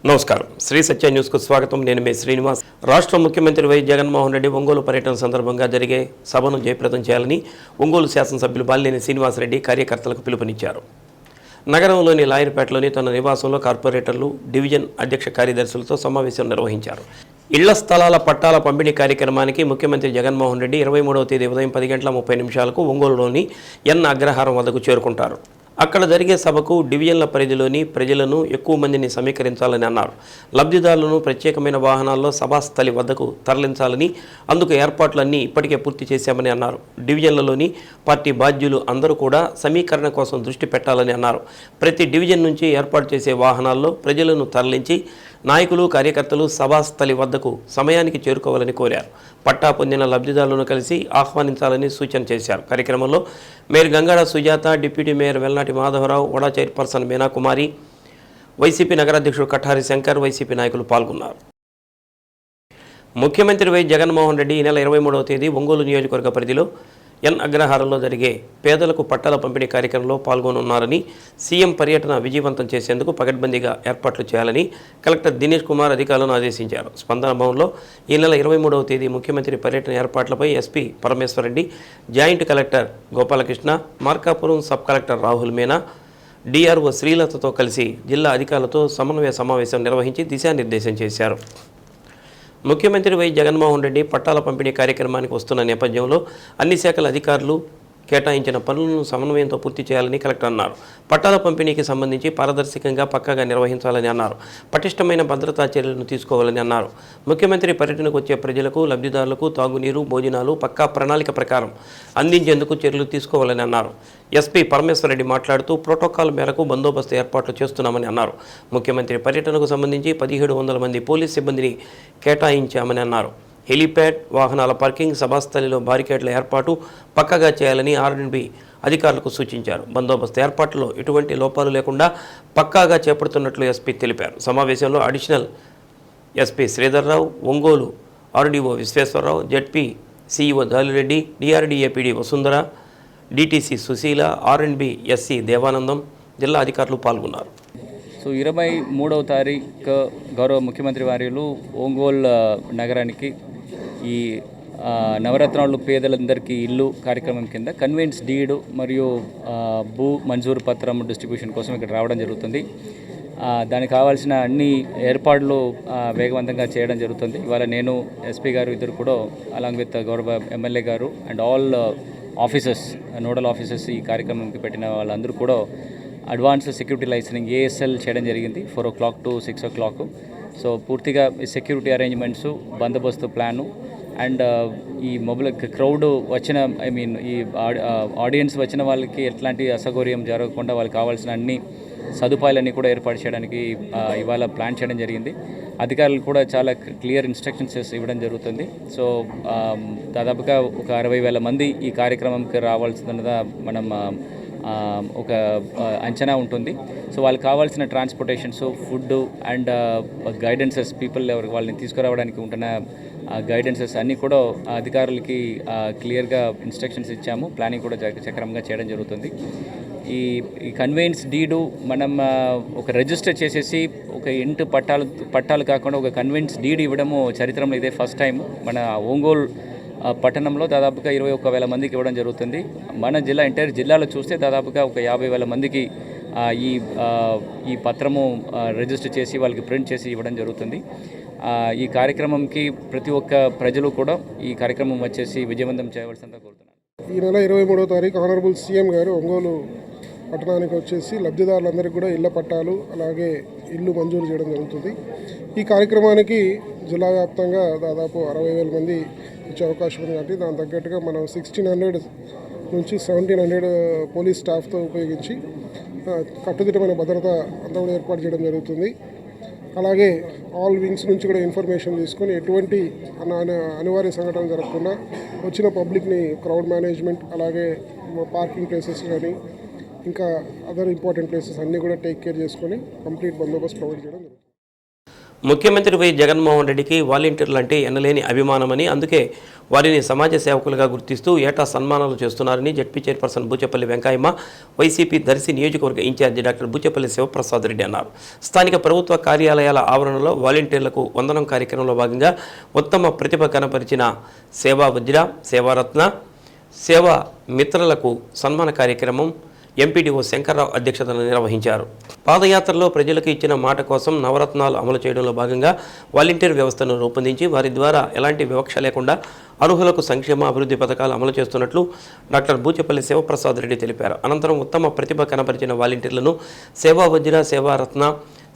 నమస్కారం. శ్రీ సత్య న్యూస్కు స్వాగతం. నేను మీ శ్రీనివాస్. రాష్ట్ర ముఖ్యమంత్రి వై జగన్మోహన్ రెడ్డి ఒంగోలు పర్యటన సందర్భంగా జరిగే సభను జయప్రదం చేయాలని ఒంగోలు శాసనసభ్యులు బాలినేని శ్రీనివాసరెడ్డి కార్యకర్తలకు పిలుపునిచ్చారు. నగరంలోని లాయర్పేటలోని తన నివాసంలో కార్పొరేటర్లు, డివిజన్ అధ్యక్ష కార్యదర్శులతో సమావేశం నిర్వహించారు. ఇళ్ల స్థలాల పట్టాల పంపిణీ కార్యక్రమానికి ముఖ్యమంత్రి జగన్మోహన్ రెడ్డి 23వ తేదీ ఉదయం 10:30 ఒంగోలులోని ఎన్ అగ్రహారం వద్దకు చేరుకుంటారు. అక్కడ జరిగే సభకు డివిజన్ల పరిధిలోని ప్రజలను ఎక్కువ మందిని సమీకరించాలని అన్నారు. లబ్ధిదారులను ప్రత్యేకమైన వాహనాల్లో సభాస్థలి వద్దకు తరలించాలని, అందుకు ఏర్పాట్లన్నీ ఇప్పటికే పూర్తి చేశామని అన్నారు. డివిజన్లలోని పార్టీ బాధ్యులు అందరూ కూడా సమీకరణ కోసం దృష్టి పెట్టాలని అన్నారు. ప్రతి డివిజన్ నుంచి ఏర్పాటు చేసే వాహనాల్లో ప్రజలను తరలించి నాయకులు, కార్యకర్తలు సభాస్థలి వద్దకు సమయానికి చేరుకోవాలని కోరారు. పట్టా పొందిన లబ్ధిదారులను కలిసి ఆహ్వానించాలని సూచన చేశారు. కార్యక్రమంలో mayor Gangada Sujatha, deputy mayor Velnati Madhavarao, వడా చైర్పర్సన్ మీనాకుమారి, వైసీపీ నగరాధ్యక్షుడు కఠారి శంకర్, వైసీపీ నాయకులు పాల్గొన్నారు. ముఖ్యమంత్రి వై జగన్మోహన్ రెడ్డి ఈ నెల 23వ తేదీ ఒంగోలు నియోజకవర్గ పరిధిలో ఎన్ అగ్రహారంలో జరిగే పేదలకు పట్టాల పంపిణీ కార్యక్రమంలో పాల్గొనున్నారని, సీఎం పర్యటన విజయవంతం చేసేందుకు పకడ్బందీగా ఏర్పాట్లు చేయాలని కలెక్టర్ దినేష్ కుమార్ అధికారులను ఆదేశించారు. స్పందన భవన్లో ఈ నెల 23వ తేదీ ముఖ్యమంత్రి పర్యటన ఏర్పాట్లపై SP Parameswarareddy, joint collector Gopalakrishna, Markapuram sub collector Rahul Meena, DRO శ్రీలతతో కలిసి జిల్లా అధికారులతో సమన్వయ సమావేశం నిర్వహించి దిశానిర్దేశం చేశారు. ముఖ్యమంత్రి వై జగన్మోహన్ రెడ్డి పట్టాల పంపిణీ కార్యక్రమానికి వస్తున్న నేపథ్యంలో అన్ని శాఖల అధికారులు కేటాయించిన పనులను సమన్వయంతో పూర్తి చేయాలని కలెక్టర్ అన్నారు. పట్టాల పంపిణీకి సంబంధించి పారదర్శకంగా పక్కాగా నిర్వహించాలని అన్నారు. పటిష్టమైన భద్రతా చర్యలను తీసుకోవాలని అన్నారు. ముఖ్యమంత్రి పర్యటనకు వచ్చే ప్రజలకు, లబ్ధిదారులకు తాగునీరు, భోజనాలు పక్కా ప్రణాళిక ప్రకారం అందించేందుకు చర్యలు తీసుకోవాలని అన్నారు. ఎస్పీ పరమేశ్వరరెడ్డి మాట్లాడుతూ ప్రోటోకాల్ మేరకు బందోబస్తు ఏర్పాట్లు చేస్తున్నామని అన్నారు. ముఖ్యమంత్రి పర్యటనకు సంబంధించి 1700 మంది పోలీస్ సిబ్బందిని కేటాయించామని అన్నారు. హెలీప్యాడ్, వాహనాల పార్కింగ్, సభాస్థలిలో బారికేడ్ల ఏర్పాటు పక్కగా చేయాలని ఆర్ఎండ్బి అధికారులకు సూచించారు. బందోబస్తు ఏర్పాట్లలో ఎటువంటి లోపాలు లేకుండా పక్కాగా చేపడుతున్నట్లు ఎస్పీ తెలిపారు. సమావేశంలో additional SP Sridharrao, Ongole RDO Visweswararao, ZP CEO Jalireddy, DRDA PD Vasundhara, DTC Susheela, R and B SC Devanandam, జిల్లా అధికారులు పాల్గొన్నారు. సో 23వ తారీఖు గౌరవ ముఖ్యమంత్రి వారిలు ఒంగోలు నగరానికి ఈ నవరత్నాలు పేదలందరికీ ఇల్లు కార్యక్రమం కింద కన్వెన్స్ డీడ్ మరియు భూ మంజూరు పత్రం డిస్ట్రిబ్యూషన్ కోసం ఇక్కడ రావడం జరుగుతుంది. దానికి కావాల్సిన అన్ని ఏర్పాట్లు వేగవంతంగా చేయడం జరుగుతుంది. ఇవాళ నేను, ఎస్పీ గారు ఇద్దరు కూడా అలాంగ్ విత్ గౌరవ ఎమ్మెల్యే గారు and all officers, nodal officers ఈ కార్యక్రమంకి పెట్టిన వాళ్ళందరూ కూడా అడ్వాన్స్ సెక్యూరిటీ లైసెన్సింగ్ ASL చేయడం జరిగింది 4 o'clock to 6 o'clock. సో పూర్తిగా సెక్యూరిటీ అరేంజ్మెంట్స్, బందోబస్తు ప్లాను అండ్ ఈ మొబైల్ క్రౌడ్ వచ్చిన ఈ ఆడియన్స్ వచ్చిన వాళ్ళకి ఎట్లాంటి అసౌకర్యం జరగకుండా వాళ్ళకి కావాల్సిన అన్ని సదుపాయాలన్నీ కూడా ఏర్పాటు చేయడానికి ఇవాళ ప్లాన్ చేయడం జరిగింది. అధికారులు కూడా చాలా క్లియర్ ఇన్స్ట్రక్షన్స్ ఇవ్వడం జరుగుతుంది. సో దాదాపుగా ఒక 60,000 మంది ఈ కార్యక్రమంకి రావాల్సిందిగా మనం ఒక అంచనా ఉంటుంది. సో వాళ్ళకి కావాల్సిన ట్రాన్స్పోర్టేషన్స్, ఫుడ్ అండ్ గైడెన్సెస్, వాళ్ళని తీసుకురావడానికి ఉంటున్న గైడెన్సెస్ అన్నీ కూడా అధికారులకి క్లియర్గా ఇన్స్ట్రక్షన్స్ ఇచ్చాము. ప్లానింగ్ కూడా చక్రంగా చేయడం జరుగుతుంది. ఈ కన్వెన్స్ డీడు మనం ఒక రిజిస్టర్ చేసేసి ఒక ఇంటి పట్టాలు కాకుండా ఒక కన్వెన్స్ డీడ్ ఇవ్వడము చరిత్రలో ఇదే ఫస్ట్ టైం. మన ఒంగోలు పట్టణంలో దాదాపుగా 21,000 మందికి ఇవ్వడం జరుగుతుంది. మన ఎంటైర్ జిల్లాలో చూస్తే దాదాపుగా ఒక 50,000 మందికి ఈ పత్రము రిజిస్టర్ చేసి వాళ్ళకి ప్రింట్ చేసి ఇవ్వడం జరుగుతుంది. ఈ కార్యక్రమంకి ప్రతి ఒక్క ప్రజలు కూడా ఈ కార్యక్రమం వచ్చేసి విజయవంతం చేయవలసిందిగా కోరుతున్నాను. ఈ నెల 23వ తారీఖు ఆనరబుల్ సీఎం గారు ఒంగోలు పట్టణానికి వచ్చేసి లబ్ధిదారులందరికీ కూడా ఇళ్ల పట్టాలు, అలాగే ఇల్లు మంజూరు చేయడం జరుగుతుంది. ఈ కార్యక్రమానికి జిల్లా వ్యాప్తంగా దాదాపు 60,000 మంది వచ్చే అవకాశం ఉంది. కాబట్టి దాని తగ్గట్టుగా మనం 1600 నుంచి 1700 పోలీస్ స్టాఫ్తో ఉపయోగించి కట్టుదిట్టమైన భద్రత అంతా కూడా ఏర్పాటు చేయడం జరుగుతుంది. అలాగే ఆల్ వింగ్స్ నుంచి కూడా ఇన్ఫర్మేషన్ తీసుకొని ఎటువంటి అనివార్య సంఘటనలు జరగకుండా వచ్చిన పబ్లిక్ని క్రౌడ్ మేనేజ్మెంట్, అలాగే పార్కింగ్ ప్లేసెస్ కానీ ఇంకా అదర్ ఇంపార్టెంట్ ప్లేసెస్ అన్నీ కూడా టేక్ కేర్ చేసుకొని కంప్లీట్ బందోబస్తు ప్రొవైడ్ చేయడం జరుగుతుంది. ముఖ్యమంత్రి వై జగన్మోహన్ రెడ్డికి వాలంటీర్లు అంటే ఎనలేని అభిమానమని, అందుకే వారిని సమాజ సేవకులుగా గుర్తిస్తూ ఏటా సన్మానాలు చేస్తున్నారని ZP chairperson Buchepalli Venkayamma, YCP Darsi నియోజకవర్గ ఇన్ఛార్జి డాక్టర్ బూచేపల్లి శివప్రసాద్ రెడ్డి అన్నారు. స్థానిక ప్రభుత్వ కార్యాలయాల ఆవరణలో వాలంటీర్లకు వందనం కార్యక్రమంలో భాగంగా ఉత్తమ ప్రతిభ కనపరిచిన సేవా వజ్ర, సేవారత్న, సేవా మిత్రులకు సన్మాన కార్యక్రమం ఎంపీడీఓ శంకర్రావు అధ్యక్షతన నిర్వహించారు. పాదయాత్రలో ప్రజలకు ఇచ్చిన మాట కోసం నవరత్నాలు అమలు చేయడంలో భాగంగా వాలంటీర్ వ్యవస్థను రూపొందించి వారి ద్వారా ఎలాంటి వివక్ష లేకుండా అర్హులకు సంక్షేమ అభివృద్ధి పథకాలు అమలు చేస్తున్నట్లు డాక్టర్ బూచేపల్లి శివప్రసాద్ రెడ్డి తెలిపారు. అనంతరం ఉత్తమ ప్రతిభ కనపరిచిన వాలంటీర్లను సేవా వజ్ర, సేవారత్న,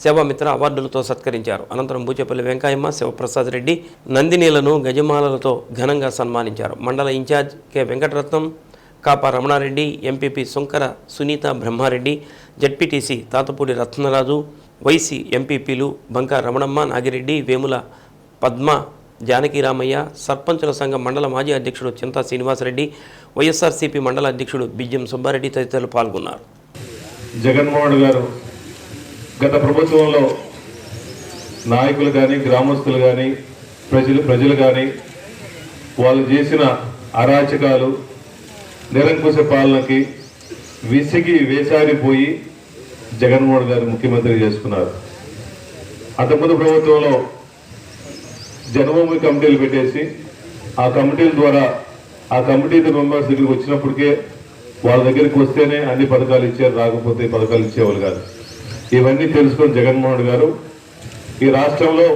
సేవామిత్ర అవార్డులతో సత్కరించారు. అనంతరం బూచేపల్లి వెంకయ్యమ్మ, శివప్రసాద్ రెడ్డి నందినీలను గజమాలలతో ఘనంగా సన్మానించారు. మండల incharge K Venkataratnam, Kapa Ramanareddy, MPP Sunkara Sunitha Brahmareddy, ZPTC Tatapudi Ratnaraju, vice ఎంపీపీలు బంకా రమణమ్మ, నాగిరెడ్డి, వేముల పద్మ, జానకిరామయ్య, సర్పంచుల సంఘం మండల మాజీ అధ్యక్షుడు చింతా శ్రీనివాసరెడ్డి, వైఎస్ఆర్సీపీ మండల అధ్యక్షుడు బిజ్యం సుబ్బారెడ్డి తదితరులు పాల్గొన్నారు. జగన్మోహన్ గారు గత ప్రభుత్వంలో నాయకులు కానీ, గ్రామస్తులు కానీ, ప్రజలు కానీ వాళ్ళు చేసిన అరాచకాలు, నిరంకుశ పాలనకి విసిగి వేసారిపోయి జగన్మోహన్ గారు ముఖ్యమంత్రి చేసుకున్నారు. అంతకుముందు ప్రభుత్వంలో జన్మభూమి కమిటీలు పెట్టేసి ఆ కమిటీల ద్వారా ఆ కమిటీ మెంబర్స్ దగ్గరికి వచ్చినప్పటికే వాళ్ళ దగ్గరికి వస్తేనే అన్ని పథకాలు ఇచ్చారు, రాకపోతే పథకాలు ఇచ్చేవాళ్ళు కాదు. ఇవన్నీ తెలుసుకొని జగన్మోహన్ గారు ఈ రాష్ట్రంలో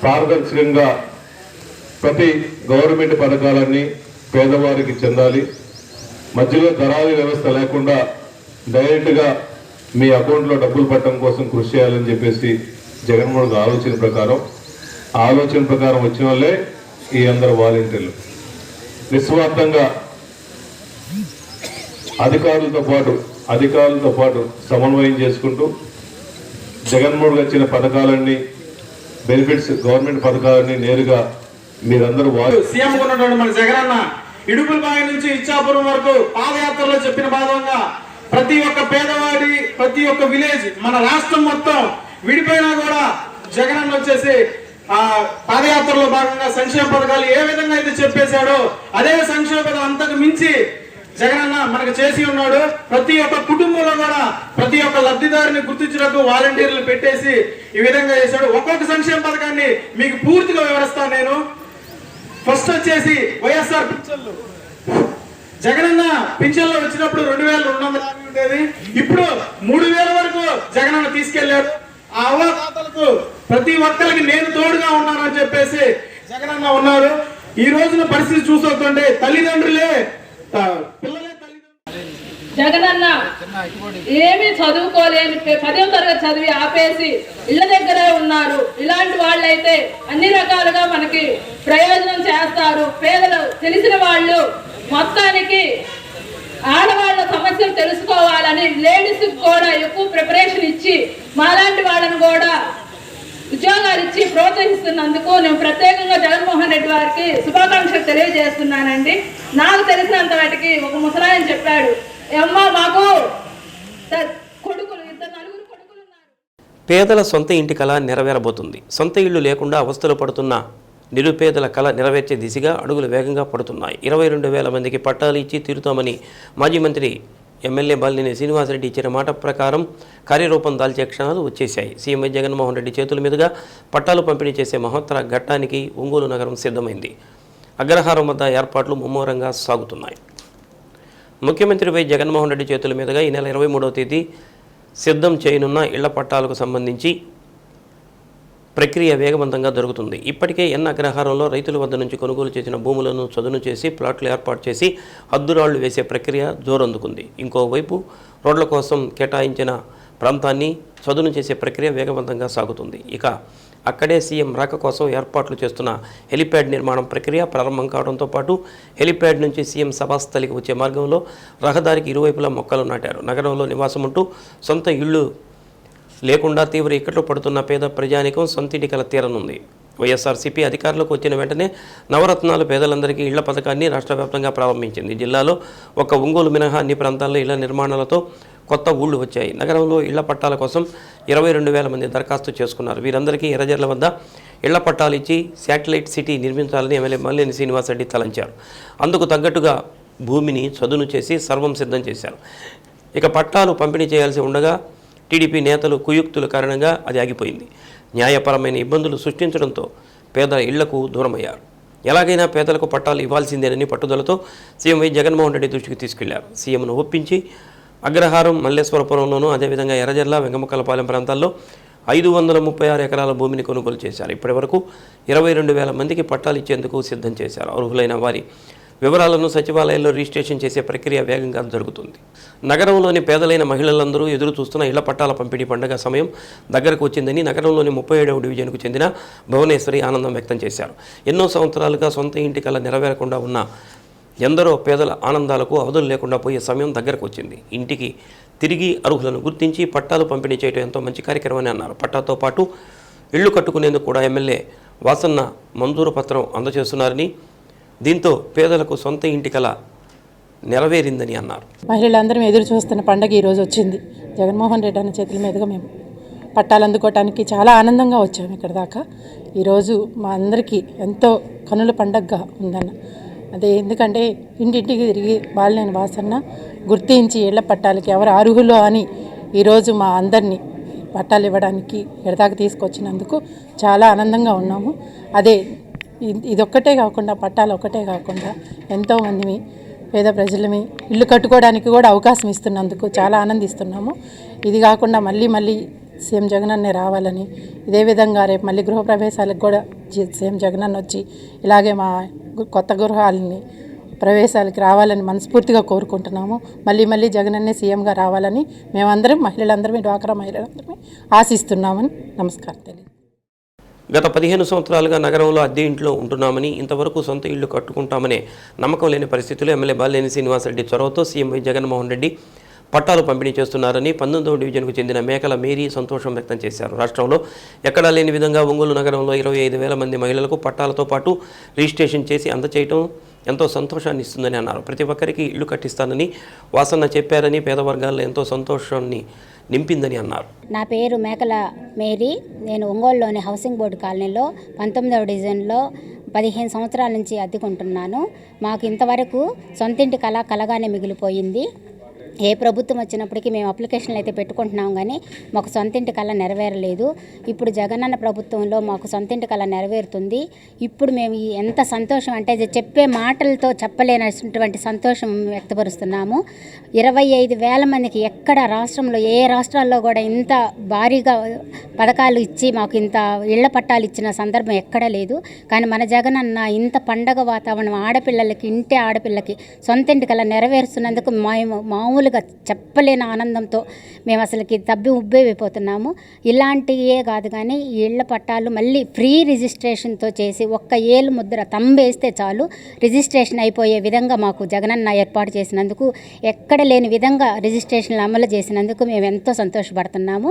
పారదర్శకంగా ప్రతి గవర్నమెంట్ పథకాలన్నీ పేదవారికి చెందాలి, మధ్యలో దళారీ వ్యవస్థ లేకుండా డైరెక్ట్గా మీ అకౌంట్లో డబ్బులు పట్టడం కోసం కృషి చేయాలని చెప్పేసి జగన్మోహన్ ఆలోచన ప్రకారం వచ్చిన వాళ్ళే ఈ అందరు వాలంటీర్లు నిస్వార్థంగా అధికారులతో పాటు సమన్వయం చేసుకుంటూ జగన్మోహన్ వచ్చిన పథకాలన్నీ బెనిఫిట్స్, గవర్నమెంట్ పథకాలన్నీ నేరుగా మీరందరూ సీఎం ఉన్నటువంటి మన జగనన్న ఇడుపులబాయి నుంచి ఇచ్చాపురం వరకు పాదయాత్రలో చెప్పిన భాగంగా ప్రతి ఒక్క పేదవాడి, ప్రతి ఒక్క విలేజ్, మన రాష్ట్రం మొత్తం విడిపోయినా కూడా జగనన్న వచ్చేసి పాదయాత్రలో భాగంగా సంక్షేమ పథకాలు ఏ విధంగా అయితే చెప్పేశాడో అదే సంక్షేమ పథకం అంతకు మించి జగనన్న మనకు చేసి ఉన్నాడు. ప్రతి ఒక్క కుటుంబంలో కూడా ప్రతి ఒక్క లబ్ధిదారుని గుర్తించడానికి వాలంటీర్లు పెట్టేసి ఈ విధంగా చేశాడు. ఒక్కొక్క సంక్షేమ పథకాన్ని మీకు పూర్తిగా వివరిస్తాను నేను. ఫస్ట్ వచ్చేసి వైఎస్ఆర్ పింఛన్లు. జగనన్న పింఛన్లు వచ్చినప్పుడు 2250 ఉండేది, ఇప్పుడు 3000 వరకు జగనన్న తీసుకెళ్లారు. ఆ అవ్వదాతలకు ప్రతి ఒక్కరికి నేను తోడుగా ఉన్నానని చెప్పేసి జగనన్న ఉన్నారు. ఈ రోజున పరిస్థితి చూస్తుంటే తల్లిదండ్రులే పిల్లలే జగనన్న ఏమీ చదువుకోలేని 10వ తరగతి చదివి ఆపేసి ఇళ్ల దగ్గరే ఉన్నారు. ఇలాంటి వాళ్ళైతే అన్ని రకాలుగా మనకి ప్రయోజనం చేస్తారు. పేదలు తెలిసిన వాళ్ళు మొత్తానికి ఆడవాళ్ళ సమస్యలు తెలుసుకోవాలని లేడీస్కి కూడా ఎక్కువ ప్రిపరేషన్ ఇచ్చి మాలాంటి వాళ్ళని కూడా ఉద్యోగాలు ఇచ్చి ప్రోత్సహిస్తున్నందుకు నేను ప్రత్యేకంగా జగన్మోహన్ రెడ్డి వారికి శుభాకాంక్షలు తెలియజేస్తున్నానండి. నాకు తెలిసినంత వాటికి ఒక ముసలాయన చెప్పాడు, అమ్మ మాకు కొడుకులు, 2 నలుగురు కొడుకులు ఉన్నారు. పేదల సొంత ఇంటి కళ నెరవేరబోతుంది. సొంత ఇళ్లు లేకుండా అవస్థలు పడుతున్న నిరుపేదల కళ నెరవేర్చే దిశగా అడుగులు వేగంగా పడుతున్నాయి. 22,000 మందికి పట్టాలు ఇచ్చి తీరుతామని మాజీ మంత్రి ఎమ్మెల్యే బాలినేని శ్రీనివాసరెడ్డి ఇచ్చిన మాట ప్రకారం కార్యరూపం దాల్చే క్షణాలు వచ్చేశాయి. సీఎం జగన్మోహన్ రెడ్డి చేతుల మీదుగా పట్టాలు పంపిణీ చేసే మహోత్తర ఘట్టానికి ఒంగోలు నగరం సిద్ధమైంది. అగ్రహారం వద్ద ఏర్పాట్లు ముమ్మరంగా సాగుతున్నాయి. ముఖ్యమంత్రి వై జగన్మోహన్ రెడ్డి చేతుల మీదుగా ఈ నెల 23వ తేదీ సిద్ధం చేయనున్న ఇళ్ల పట్టాలకు సంబంధించి ప్రక్రియ వేగవంతంగా జరుగుతుంది. ఇప్పటికే అగ్రహారంలో రైతుల వద్ద నుంచి కొనుగోలు చేసిన భూములను చదును చేసి ప్లాట్లు ఏర్పాటు చేసి హద్దురాళ్లు వేసే ప్రక్రియ జోరందుకుంది. ఇంకోవైపు రోడ్ల కోసం కేటాయించిన ప్రాంతాన్ని చదును చేసే ప్రక్రియ వేగవంతంగా సాగుతుంది. ఇక అక్కడే సీఎం రాక కోసం ఏర్పాట్లు చేస్తున్న హెలిప్యాడ్ నిర్మాణం ప్రక్రియ ప్రారంభం కావడంతో పాటు హెలిప్యాడ్ నుంచి సీఎం సభాస్థలికి వచ్చే మార్గంలో రహదారికి ఇరువైపులా మొక్కలు నాటారు. నగరంలో నివాసం ఉంటూ సొంత ఇళ్లు లేకుండా తీవ్ర ఇక్కట్లు పడుతున్న పేద ప్రజానికం సొంతింటి కల తీరనుంది. వైఎస్ఆర్సీపీ అధికారంలోకి వచ్చిన వెంటనే నవరత్నాలు పేదలందరికీ ఇళ్ల పథకాన్ని రాష్ట్ర వ్యాప్తంగా ప్రారంభించింది. జిల్లాలో ఒక్క ఒంగోలు మినహా అన్ని ప్రాంతాల్లో ఇళ్ల నిర్మాణాలతో కొత్త ఊళ్ళు వచ్చాయి. నగరంలో ఇళ్ల పట్టాల కోసం 22,000 మంది దరఖాస్తు చేసుకున్నారు. వీరందరికీ ఎర్రజర్ల వద్ద ఇళ్ల పట్టాలు ఇచ్చి శాటిలైట్ సిటీ నిర్మించాలని ఎమ్మెల్యే మల్లేని శ్రీనివాసరెడ్డి తలంచారు. అందుకు తగ్గట్టుగా భూమిని చదును చేసి సర్వం సిద్ధం చేశారు. ఇక పట్టాలు పంపిణీ చేయాల్సి ఉండగా టీడీపీ నేతలు కుయుక్తుల కారణంగా అది ఆగిపోయింది. న్యాయపరమైన ఇబ్బందులు సృష్టించడంతో పేదల ఇళ్లకు దూరమయ్యారు. ఎలాగైనా పేదలకు పట్టాలు ఇవ్వాల్సిందేనని పట్టుదలతో సీఎం వై జగన్మోహన్ రెడ్డి దృష్టికి తీసుకెళ్లారు. సీఎంను ఒప్పించి అగ్రహారం, మల్లేశ్వరపురంలోనూ అదేవిధంగా ఎర్రజర్ల, వెంగమకలపాలెం ప్రాంతాల్లో 536 ఎకరాల భూమిని కొనుగోలు చేశారు. ఇప్పటి వరకు 22,000 మందికి పట్టాలు ఇచ్చేందుకు సిద్ధం చేశారు. అర్హులైన వారి వివరాలను సచివాలయాల్లో రిజిస్ట్రేషన్ చేసే ప్రక్రియ వేగంగా జరుగుతుంది. నగరంలోని పేదలైన మహిళలందరూ ఎదురు చూస్తున్న ఇళ్ల పట్టాల పంపిణీ పండుగ సమయం దగ్గరకు వచ్చిందని నగరంలోని 37వ డివిజన్కు చెందిన భువనేశ్వరి ఆనందం వ్యక్తం చేశారు. ఎన్నో సంవత్సరాలుగా సొంత ఇంటి కల నెరవేరకుండా ఉన్న ఎందరో పేదల ఆనందాలకు అవధులు లేకుండా పోయే సమయం దగ్గరకు వచ్చింది. ఇంటికి తిరిగి అర్హులను గుర్తించి పట్టాలు పంపిణీ చేయడం ఎంతో మంచి కార్యక్రమని అన్నారు. పట్టాతో పాటు ఇళ్లు కట్టుకునేందుకు కూడా ఎమ్మెల్యే వాసన్న మంజూరు పత్రం అందజేస్తున్నారని, దీంతో పేదలకు సొంత ఇంటి కల నెరవేరిందని అన్నారు. మహిళలందరం ఎదురు చూస్తున్న పండగ ఈరోజు వచ్చింది. జగన్మోహన్ రెడ్డి అన్న చేతుల మీదుగా మేము పట్టాలు అందుకోవటానికి చాలా ఆనందంగా వచ్చాము ఇక్కడ దాకా. ఈరోజు మా అందరికీ ఎంతో కనుల పండగగా ఉందన్న. అదే ఎందుకంటే ఇంటింటికి తిరిగి బాలినేని వాసన్న గుర్తించి ఇళ్ల పట్టాలకి ఎవరు అర్హులు అని ఈరోజు మా అందరినీ పట్టాలు ఇవ్వడానికి ఎడదాకా తీసుకొచ్చినందుకు చాలా ఆనందంగా ఉన్నాము. అదే ఇదొక్కటే కాకుండా పట్టాలు ఒక్కటే కాకుండా ఎంతోమంది పేద ప్రజలమి ఇల్లు కట్టుకోవడానికి కూడా అవకాశం ఇస్తున్నందుకు చాలా ఆనందిస్తున్నాము. ఇది కాకుండా మళ్ళీ సీఎం జగనన్నే రావాలని, ఇదే విధంగా రేపు మళ్ళీ గృహప్రవేశాలకు కూడా సీఎం జగనన్న వచ్చి ఇలాగే మా కొత్త గృహాలని ప్రవేశాలకి రావాలని మనస్ఫూర్తిగా కోరుకుంటున్నాము. మళ్ళీ జగనన్నే సీఎంగా రావాలని మేమందరం మహిళలందరమే, డ్వాక్రా మహిళలందరమే ఆశిస్తున్నామని నమస్కారం తెలియదు. గత 15 సంవత్సరాలుగా నగరంలో అద్దె ఇంట్లో ఉంటున్నామని, ఇంతవరకు సొంత ఇళ్లు కట్టుకుంటామనే నమ్మకం లేని పరిస్థితుల్లో ఎమ్మెల్యే బాలినేని శ్రీనివాసరెడ్డి చొరవతో సీఎం వై జగన్మోహన్ రెడ్డి పట్టాలు పంపిణీ చేస్తున్నారని 19వ డివిజన్కు చెందిన మేకల మేరీ సంతోషం వ్యక్తం చేశారు. రాష్ట్రంలో ఎక్కడా లేని విధంగా ఒంగోలు నగరంలో 25,000 మంది మహిళలకు పట్టాలతో పాటు రిజిస్ట్రేషన్ చేసి అందచేయడం ఎంతో సంతోషాన్ని ఇస్తుందని అన్నారు. ప్రతి ఒక్కరికి ఇల్లు కట్టిస్తానని వాసన్న చెప్పారని, పేద వర్గాల్లో ఎంతో సంతోషాన్ని నింపిందని అన్నారు. నా పేరు మేకల మేరీ. నేను ఒంగోలులోని హౌసింగ్ బోర్డు కాలనీలో 19వ డివిజన్లో 15 సంవత్సరాల నుంచి అద్దెకుంటున్నాను. మాకు ఇంతవరకు సొంతింటి కలగానే మిగిలిపోయింది. ఏ ప్రభుత్వం వచ్చినప్పటికీ మేము అప్లికేషన్లు అయితే పెట్టుకుంటున్నాం, కానీ మాకు సొంతింటి కళ నెరవేరలేదు. ఇప్పుడు జగనన్న ప్రభుత్వంలో మాకు సొంతింటి కళ నెరవేరుతుంది. ఇప్పుడు మేము ఎంత సంతోషం అంటే చెప్పే మాటలతో చెప్పలేనటువంటి సంతోషం వ్యక్తపరుస్తున్నాము. 25,000 మందికి ఎక్కడ రాష్ట్రంలో ఏ రాష్ట్రాల్లో కూడా ఇంత భారీగా పథకాలు ఇచ్చి మాకు ఇంత ఇళ్ల పట్టాలు ఇచ్చిన సందర్భం ఎక్కడా లేదు. కానీ మన జగనన్న ఇంత పండగ వాతావరణం ఆడపిల్లలకి, ఇంటి ఆడపిల్లకి సొంతింటి కళ నెరవేరుస్తున్నందుకు మామూలుగా చెప్పలేని ఆనందంతో మేము అసలుకి తబ్బి ఉబ్బేపోతున్నాము. ఇలాంటివే కాదు కానీ ఈ ఇళ్ల పట్టాలు మళ్ళీ ఫ్రీ రిజిస్ట్రేషన్తో చేసి ఒక్క ఏలు ముద్ర తంబేస్తే చాలు రిజిస్ట్రేషన్ అయిపోయే విధంగా మాకు జగనన్న ఏర్పాటు చేసినందుకు, ఎక్కడ లేని విధంగా రిజిస్ట్రేషన్లు అమలు చేసినందుకు మేము ఎంతో సంతోషపడుతున్నాము.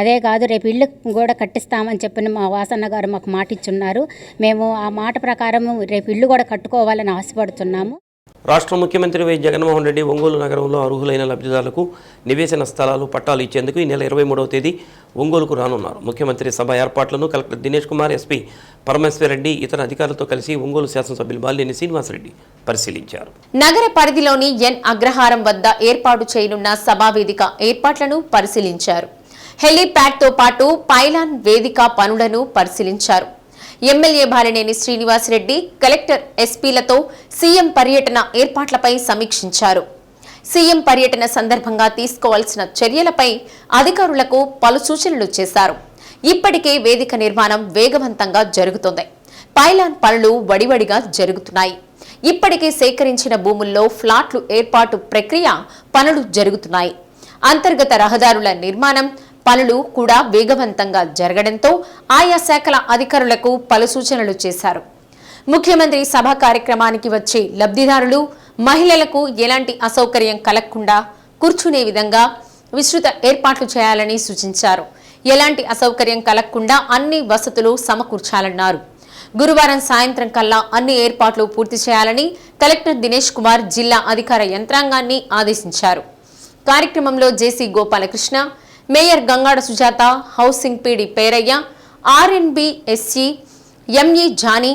అదే కాదు, రేపు ఇల్లు కూడా కట్టిస్తామని చెప్పిన మా వాసన్న గారు మాకు మాట ఇచ్చున్నారు. మేము ఆ మాట ప్రకారం రేపు ఇల్లు కూడా కట్టుకోవాలని ఆశపడుతున్నాము. రాష్ట్ర ముఖ్యమంత్రి వై జగన్మోహన్ రెడ్డి ఒంగోలు నగరంలో అర్హులైన లబ్ధిదారులకు నివేశన స్థలాలు, పట్టాలు ఇచ్చేందుకు ఈ నెల 23వ తేదీ ఒంగోలుకు రానున్నారు. ముఖ్యమంత్రి సభ ఏర్పాట్లను కలెక్టర్ దినేష్ కుమార్, ఎస్పీ పరమేశ్వర్ రెడ్డి ఇతర అధికారులతో కలిసి ఒంగోలు శాసనసభ్యులు బాలినేని శ్రీనివాసరెడ్డి పరిశీలించారు. నగర పరిధిలోని ఎన్ అగ్రహారం వద్ద ఏర్పాటు చేయనున్న సభా వేదిక ఏర్పాట్లను పరిశీలించారు. హెలీప్యాడ్తో పాటు పైలాన్ వేదిక పనులను పరిశీలించారు. ఎమ్మెల్యే బాలినేని శ్రీనివాసరెడ్డి కలెక్టర్, ఎస్పీలతో సీఎం పర్యటన ఏర్పాట్లపై సమీక్షించారు. సీఎం పర్యటన సందర్భంగా తీసుకోవాల్సిన చర్యలపై అధికారులకు పలు సూచనలు చేశారు. ఇప్పటికే వేదిక నిర్మాణం వేగవంతంగా జరుగుతోంది. పైలాన్ పనులు వడివడిగా జరుగుతున్నాయి. ఇప్పటికే సేకరించిన భూముల్లో ఫ్లాట్లు ఏర్పాటు ప్రక్రియ పనులు జరుగుతున్నాయి. అంతర్గత రహదారుల నిర్మాణం పనులు కూడా వేగవంతంగా జరగడంతో ఆయా శాఖల అధికారులకు పలు సూచనలు చేశారు. ముఖ్యమంత్రి సభ కార్యక్రమానికి వచ్చే లబ్ధిదారులు, మహిళలకు ఎలాంటి అసౌకర్యం కలగకుండా కూర్చునే విధంగా విస్తృత ఏర్పాట్లు చేయాలని సూచించారు. ఎలాంటి అసౌకర్యం కలగకుండా అన్ని వసతులు సమకూర్చాలన్నారు. గురువారం సాయంత్రం కల్లా అన్ని ఏర్పాట్లు పూర్తి చేయాలని కలెక్టర్ దినేష్ కుమార్ జిల్లా అధికార యంత్రాంగాన్ని ఆదేశించారు. కార్యక్రమంలో JC Gopalakrishna, mayor Gangada Sujatha, housing PD Peraiah, RNB SE, ME Jani,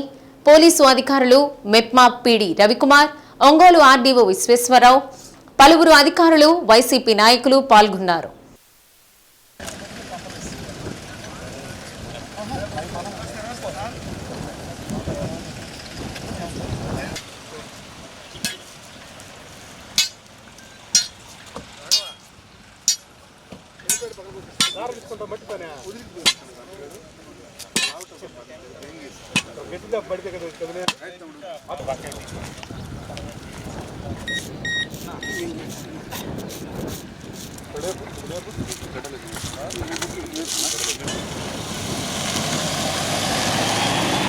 police అధికారులు మెప్మా పీడి రవికుమార్, ఒంగోలు ఆర్డీఓ విశ్వేశ్వరరావు, పలువురు అధికారులు, వైసీపీ నాయకులు పాల్గొన్నారు.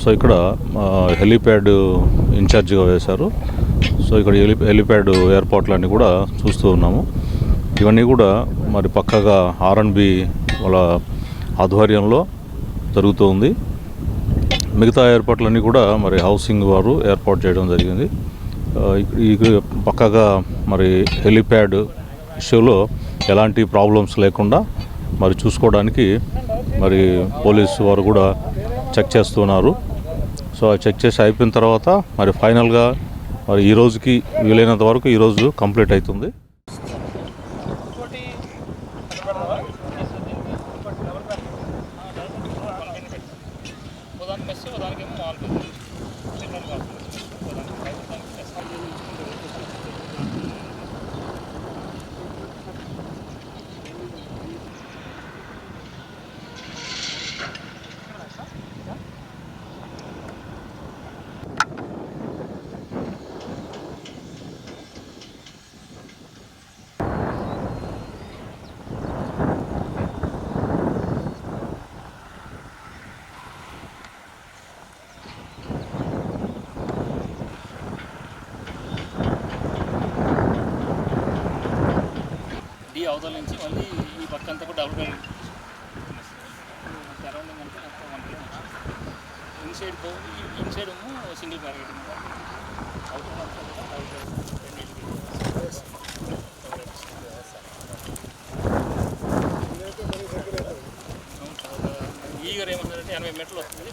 సో ఇక్కడ హెలీప్యాడ్ ఇన్ఛార్జిగా వేశారు. సో ఇక్కడ హెలీప్యాడ్ ఏర్పాట్లన్నీ కూడా చూస్తూ ఉన్నాము. ఇవన్నీ కూడా మరి పక్కగా ఆర్ఎన్బి వాళ్ళ ఆధ్వర్యంలో జరుగుతూ ఉంది. మిగతా ఏర్పాట్లన్నీ కూడా మరి హౌసింగ్ వారు ఏర్పాటు చేయడం జరిగింది. పక్కగా మరి హెలీప్యాడ్ ఇష్యూలో ఎలాంటి ప్రాబ్లమ్స్ లేకుండా మరి చూసుకోవడానికి మరి పోలీసు వారు కూడా చెక్ చేస్తున్నారు. సో చెక్ చేసి అయిపోయిన తర్వాత మరి ఫైనల్గా మరి ఈ రోజుకి వీలైనంత వరకు ఈరోజు కంప్లీట్ అవుతుంది. అవతల నుంచి మళ్ళీ ఈ పక్క అంతా కూడా డబుల్ సరౌండింగ్ అంతా ఇన్సైడ్ సింగిల్ బ్యారికేడింగ్ ఈగర్ ఏమన్నారంటే 80 మీటర్లు వస్తుంది.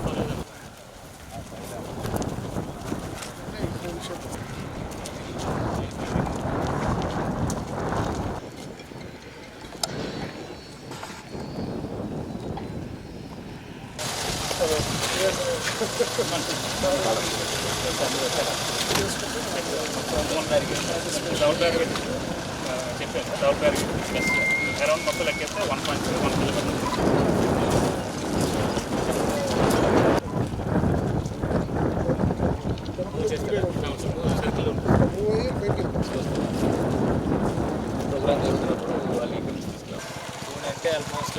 అరౌండ్ మొత్తం లెక్కేస్తే 1.1 కిలోమీటర్. ప్రోగ్రామ్ జరుగుతున్నప్పుడు వాళ్ళు వెహికల్స్ తీసుకున్నాం. అంటే ఆల్మోస్ట్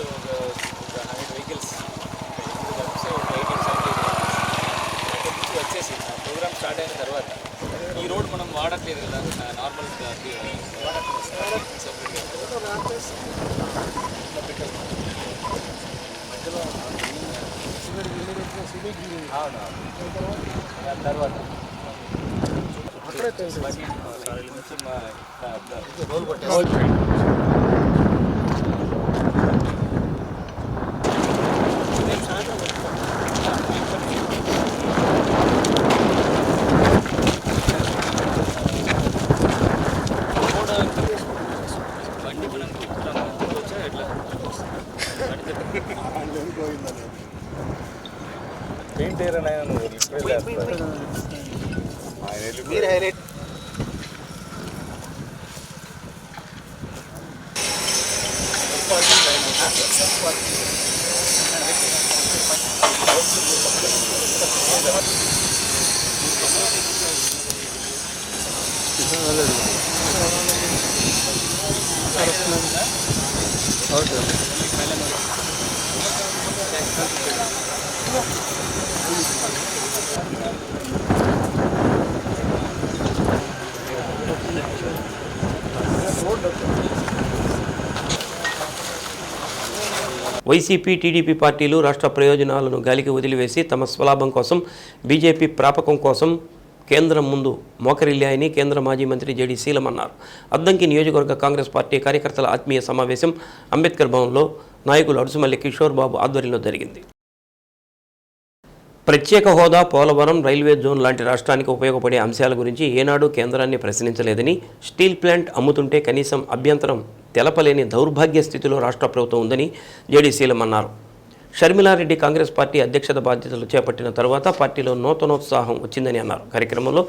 100 వెహికల్స్ వచ్చేసి ప్రోగ్రామ్ స్టార్ట్ అయిన తర్వాత ఈ రోడ్ మనం వాడట్లేదు కదా, నార్మల్ తర్వాత paint area highlight YCP TDP పార్టీలు రాష్ట్ర ప్రయోజనాలను గాలికి వదిలివేసి తమ స్వలాభం కోసం బీజేపీ ప్రాపకం కోసం కేంద్రం ముందు మోకరిల్లాయని కేంద్ర మాజీ మంత్రి జేడీ శీలం అన్నారు. అద్దంకి నియోజకవర్గ కాంగ్రెస్ పార్టీ కార్యకర్తల ఆత్మీయ సమావేశం అంబేద్కర్ భవన్లో నాయకులు అడుసుమల్లి కిషోర్ బాబు ఆధ్వర్యంలో జరిగింది. ప్రత్యేక హోదా, పోలవరం, రైల్వే జోన్ లాంటి రాష్ట్రానికి ఉపయోగపడే అంశాల గురించి ఏనాడు కేంద్రాన్ని ప్రశ్నించలేదని, స్టీల్ ప్లాంట్ అమ్ముతుంటే కనీసం అభ్యంతరం తెలపలేని దౌర్భాగ్య స్థితిలో రాష్ట్ర ప్రభుత్వం ఉందని జేడీ శీలం అన్నారు. షర్మిలారెడ్డి కాంగ్రెస్ పార్టీ అధ్యక్షత బాధ్యతలు చేపట్టిన తర్వాత పార్టీలో నూతనోత్సాహం వచ్చిందని అన్నారు. కార్యక్రమంలో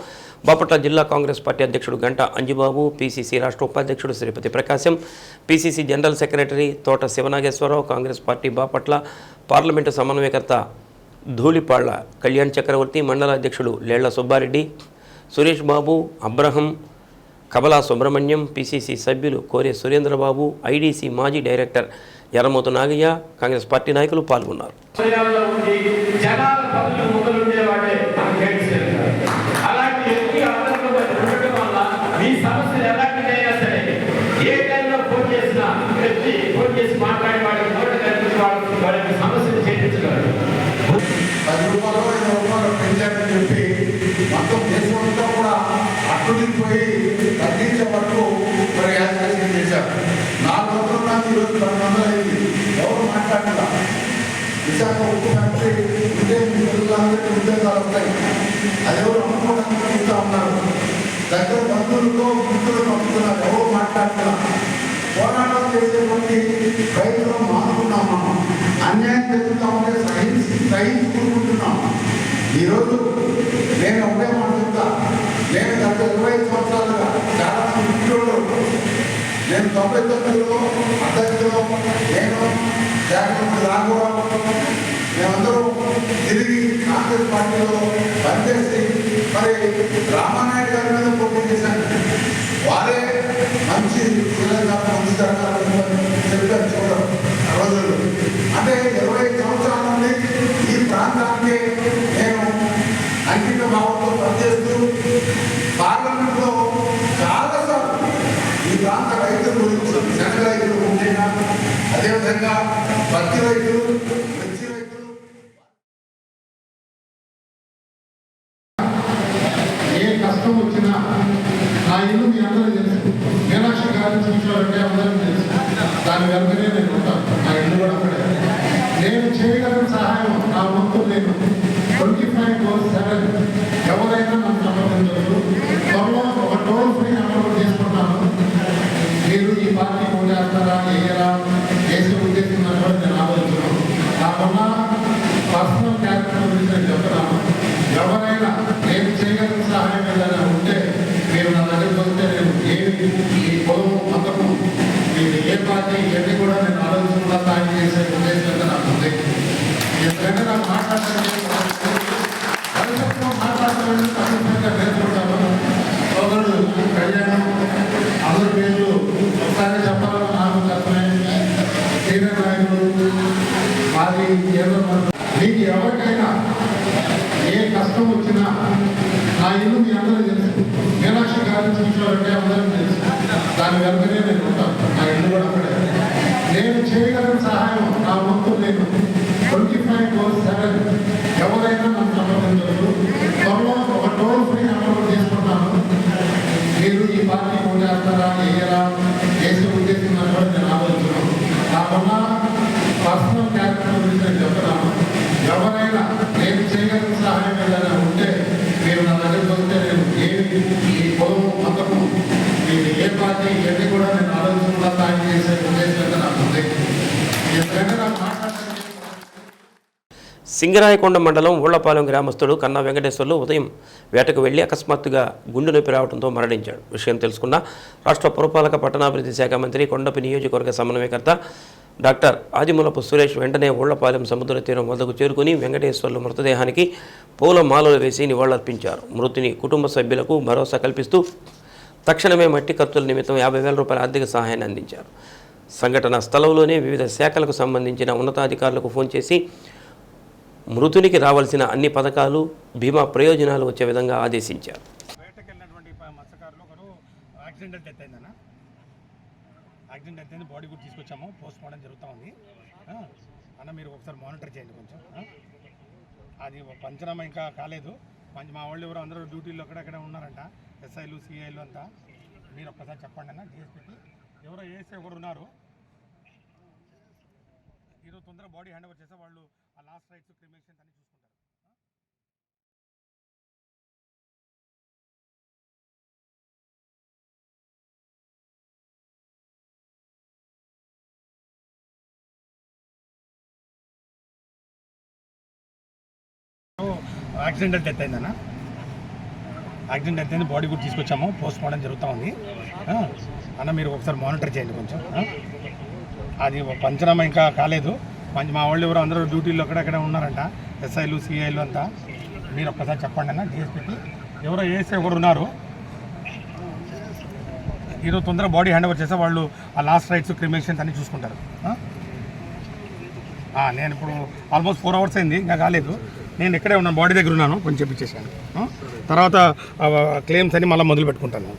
బాపట్ల జిల్లా కాంగ్రెస్ పార్టీ అధ్యక్షుడు గంటా అంజిబాబు, పీసీసీ రాష్ట్ర ఉపాధ్యక్షుడు శ్రీపతి ప్రకాశం, పీసీసీ జనరల్ సెక్రటరీ తోట శివనాగేశ్వరరావు, కాంగ్రెస్ పార్టీ బాపట్ల పార్లమెంటు సమన్వయకర్త ధూళిపాళ్ల కళ్యాణ్ చక్రవర్తి, మండల అధ్యక్షుడు లేళ్ల సుబ్బారెడ్డి, సురేష్ బాబు, అబ్రహం, కబలా సుబ్రహ్మణ్యం, పీసీసీ సభ్యులు కోరే సురేంద్రబాబు, ఐడీసీ మాజీ డైరెక్టర్ ఎర్రమోతు నాగయ్య, కాంగ్రెస్ పార్టీ నాయకులు పాల్గొన్నారు. మొత్తం దేశం అంతా కూడా అట్టుదిపోయి తగ్గించే వరకు మరి యాక్సిడెంట్ చేశారు. 4 వందల మంది ఈరోజు 1000 అయింది. ఎవరు మాట్లాడకుండా విశాఖ ఉప్పు ఫ్యాక్టరీ ఉంటే మీ పిల్లలందరికీ ఉద్యోగాలు వస్తాయి. అది ఎవరు అమ్ముకోవడానికి చూస్తూ ఉన్నారు. దగ్గర బంధువులతో మిత్రులు పంపుతున్నారు. ఎవరు మాట్లాడుతున్నా పోరాటం చేసేటువంటి రైతులు మానుకున్నాం. మనం అన్యాయం జరుగుతూ ఉంటే సహించుకుంటున్నాం. ఈరోజు నేను ఒకటే మాట చెప్తా. నేను గత 25 సంవత్సరాలుగా చాలా మంది మిత్రులు, నేను 99లో అధ్యక్షులు, నేను శాఖమంత్రి రాఘవరావు, మేమందరూ తిరిగి కాంగ్రెస్ పార్టీలో పనిచేసి మరి రామానాయుడు గారి మీద పోటీ చేశాను. వారే మంచి మంచి చెప్పారు చూడడం రోజులు. అంటే 25 సంవత్సరాల నుండి ఈ ప్రాంతానికి నేను అంకిత భావంతో పనిచేస్తూ పార్లమెంట్లో చాలాసార్లు ఈ ప్రాంత రైతుల గురించి, శనగ రైతులు ముఖ్యంగా, అదేవిధంగా పత్తి రైతులు, మిర్చి రైతులు, ఏ కష్టం వచ్చినా నా ఇల్లు మీ అందరూ తెలుసు. మీనాక్షి గారిని చూసారంటే అందరూ తెలుసు. దాని వెంటనే నేను ఉంటాను. నా ఇల్లు కూడా అక్కడే. నేను చేయగలిగిన సహాయం నా వంతు నేను 24/7 ఎవరైనా నన్ను సంప్రదించవచ్చు. త్వరలో ఒక టోల్ ఫ్రీ నెంబర్ తీసుకుంటాను. మీరు ఈ పార్టీ ఓటేస్తారా, వేయరా, వేసే ఉద్దేశం కూడా నేను ఆలోచించను. నాకున్న పర్సనల్ క్యారెక్టర్ గురించి నేను చెప్తున్నాను. ఎవరైనా నేను చేయగలిగిన సహాయం ఏదైనా ఉంటే మీరు నా దగ్గరికి వస్తే నేను ఏమి ఈ పొలం మొత్తము మీరు ఏ పార్టీ ఇవన్నీ కూడా నేను ఆలోచించకుండా సాయం చేసే ఉద్దేశం నాకు ఉంది. ఎందుకంటే నాకు మాట్లాడడానికి ఖచ్చితంగా నేర్చుకుంటాను. సోదరుడు కళ్యాణం అందరి పేర్లు ఒకసారి చెప్పాలని నాకు కష్టమే. సీనియర్ నాయకులు మాది ఏదో మీకు ఎవరికైనా ఏ కష్టం వచ్చినా నా ఇల్లు మీ అందరూ తెలుసు. మీనాక్షి గారిని చూసారంటే అందరూ తెలుసు. దాని వెంటనే నేను ఉంటాను. నా ఇల్లు కూడా అక్కడే. నేను చేయగలిగిన సహాయం నా వంతు నేను 24/7 ఎవరైనా నన్ను సంప్రదించవచ్చు. త్వరలో ఒక టోల్ ఫ్రీ నెంబర్ తీసుకుంటాను. మీరు ఈ పార్టీ ఓటేస్తారా, వేయరా, వేసే ఉద్దేశం కూడా నేను ఆలోచించను. నాకున్న పర్సనల్ క్యారెక్టర్ గురించి నేను చెప్తున్నాను. ఎవరైనా నేను చేయగలిగిన సహాయం ఏదైనా ఉంటే మీరు నా దగ్గరికి వస్తే నేను ఏమి ఈ పొలం మొత్తము మీరు ఏ పార్టీ ఇవన్నీ కూడా నేను ఆలోచించకుండా సాయం చేసే ఉద్దేశం నాకు ఉంది. ఎందుకంటే నాకు మాట్లాడడానికి సింగరాయకొండ మండలం ఊళ్లపాలెం గ్రామస్తుడు కన్నా వెంకటేశ్వర్లు ఉదయం వేటకు వెళ్లి అకస్మాత్తుగా గుండె నొప్పి రావడంతో మరణించాడు. విషయం తెలుసుకున్న రాష్ట్ర పురపాలక పట్టణాభివృద్ధి శాఖ మంత్రి, కొండపి నియోజకవర్గ సమన్వయకర్త డాక్టర్ ఆదిమూలపు సురేష్ వెంటనే ఊళ్లపాలెం సముద్ర తీరం వద్దకు చేరుకుని వెంకటేశ్వర్లు మృతదేహానికి పూల మాలలు వేసి నివాళులర్పించారు. మృతుని కుటుంబ సభ్యులకు భరోసా కల్పిస్తూ తక్షణమే మట్టి ఖర్చుల నిమిత్తం 50,000 రూపాయల ఆర్థిక సహాయాన్ని అందించారు. సంఘటన స్థలంలోనే వివిధ శాఖలకు సంబంధించిన ఉన్నతాధికారులకు ఫోన్ చేసి మృతునికి రావాల్సిన అన్ని పథకాలు, బీమా ప్రయోజనాలు వచ్చే విధంగా ఆదేశించారు. యాక్సిడెంట్ అయితే బాడీ కూడా తీసుకొచ్చాము, పోస్ట్ మార్టం జరుగుతూ ఉంది అన్న. మీరు ఒకసారి మానిటర్ చేయండి కొంచెం. అది పంచనామా ఇంకా కాలేదు, మా వాళ్ళు ఎవరు అందరూ డ్యూటీలో అక్కడక్కడ ఉన్నారంట, ఎస్ఐలు సిఐలు అంతా. మీరు ఒక్కసారి చెప్పండి అన్న డిఎస్పీకి. ఎవరో ఏఎస్ఐ ఒకరు ఉన్నారు, ఈరోజు తొందరగా బాడీ హ్యాండ్ ఓవర్ చేస్తే వాళ్ళు ఆ లాస్ట్ రైట్స్ క్రిమేషన్స్ అన్ని చూసుకుంటారు. యాక్సిడెంటల్ డెత్ అయిందన్న, యాక్సిడెంట్ డెత్ అయింది. బాడీ కూడా తీసుకొచ్చాము, పోస్ట్ మార్టం జరుగుతూ ఉంది అన్న. మీరు ఒకసారి మానిటర్ చేయండి కొంచెం. అది పంచనామా ఇంకా కాలేదు. మా వాళ్ళు ఎవరు అందరూ డ్యూటీలో అక్కడక్కడ ఉన్నారంట, ఎస్ఐలు సిఐలు అంతా. మీరు ఒక్కసారి చెప్పండి అన్న డిఎస్పీకి. ఎవరో ఏఎస్ఐ ఒకరు ఉన్నారు, ఈరోజు తొందరగా బాడీ హ్యాండ్ ఓవర్ చేస్తే వాళ్ళు ఆ లాస్ట్ రైట్స్ క్రిమేషన్స్ అన్ని చూసుకుంటారు. నేను ఇప్పుడు ఆల్మోస్ట్ 4 hours అయింది, ఇంకా కాలేదు. నేను ఇక్కడే ఉన్నాను, బాడీ దగ్గర ఉన్నాను, కొంచెం చెప్పించేసాను. తర్వాత క్లెయిమ్స్ అన్ని మళ్ళీ మొదలు పెట్టుకుంటాను.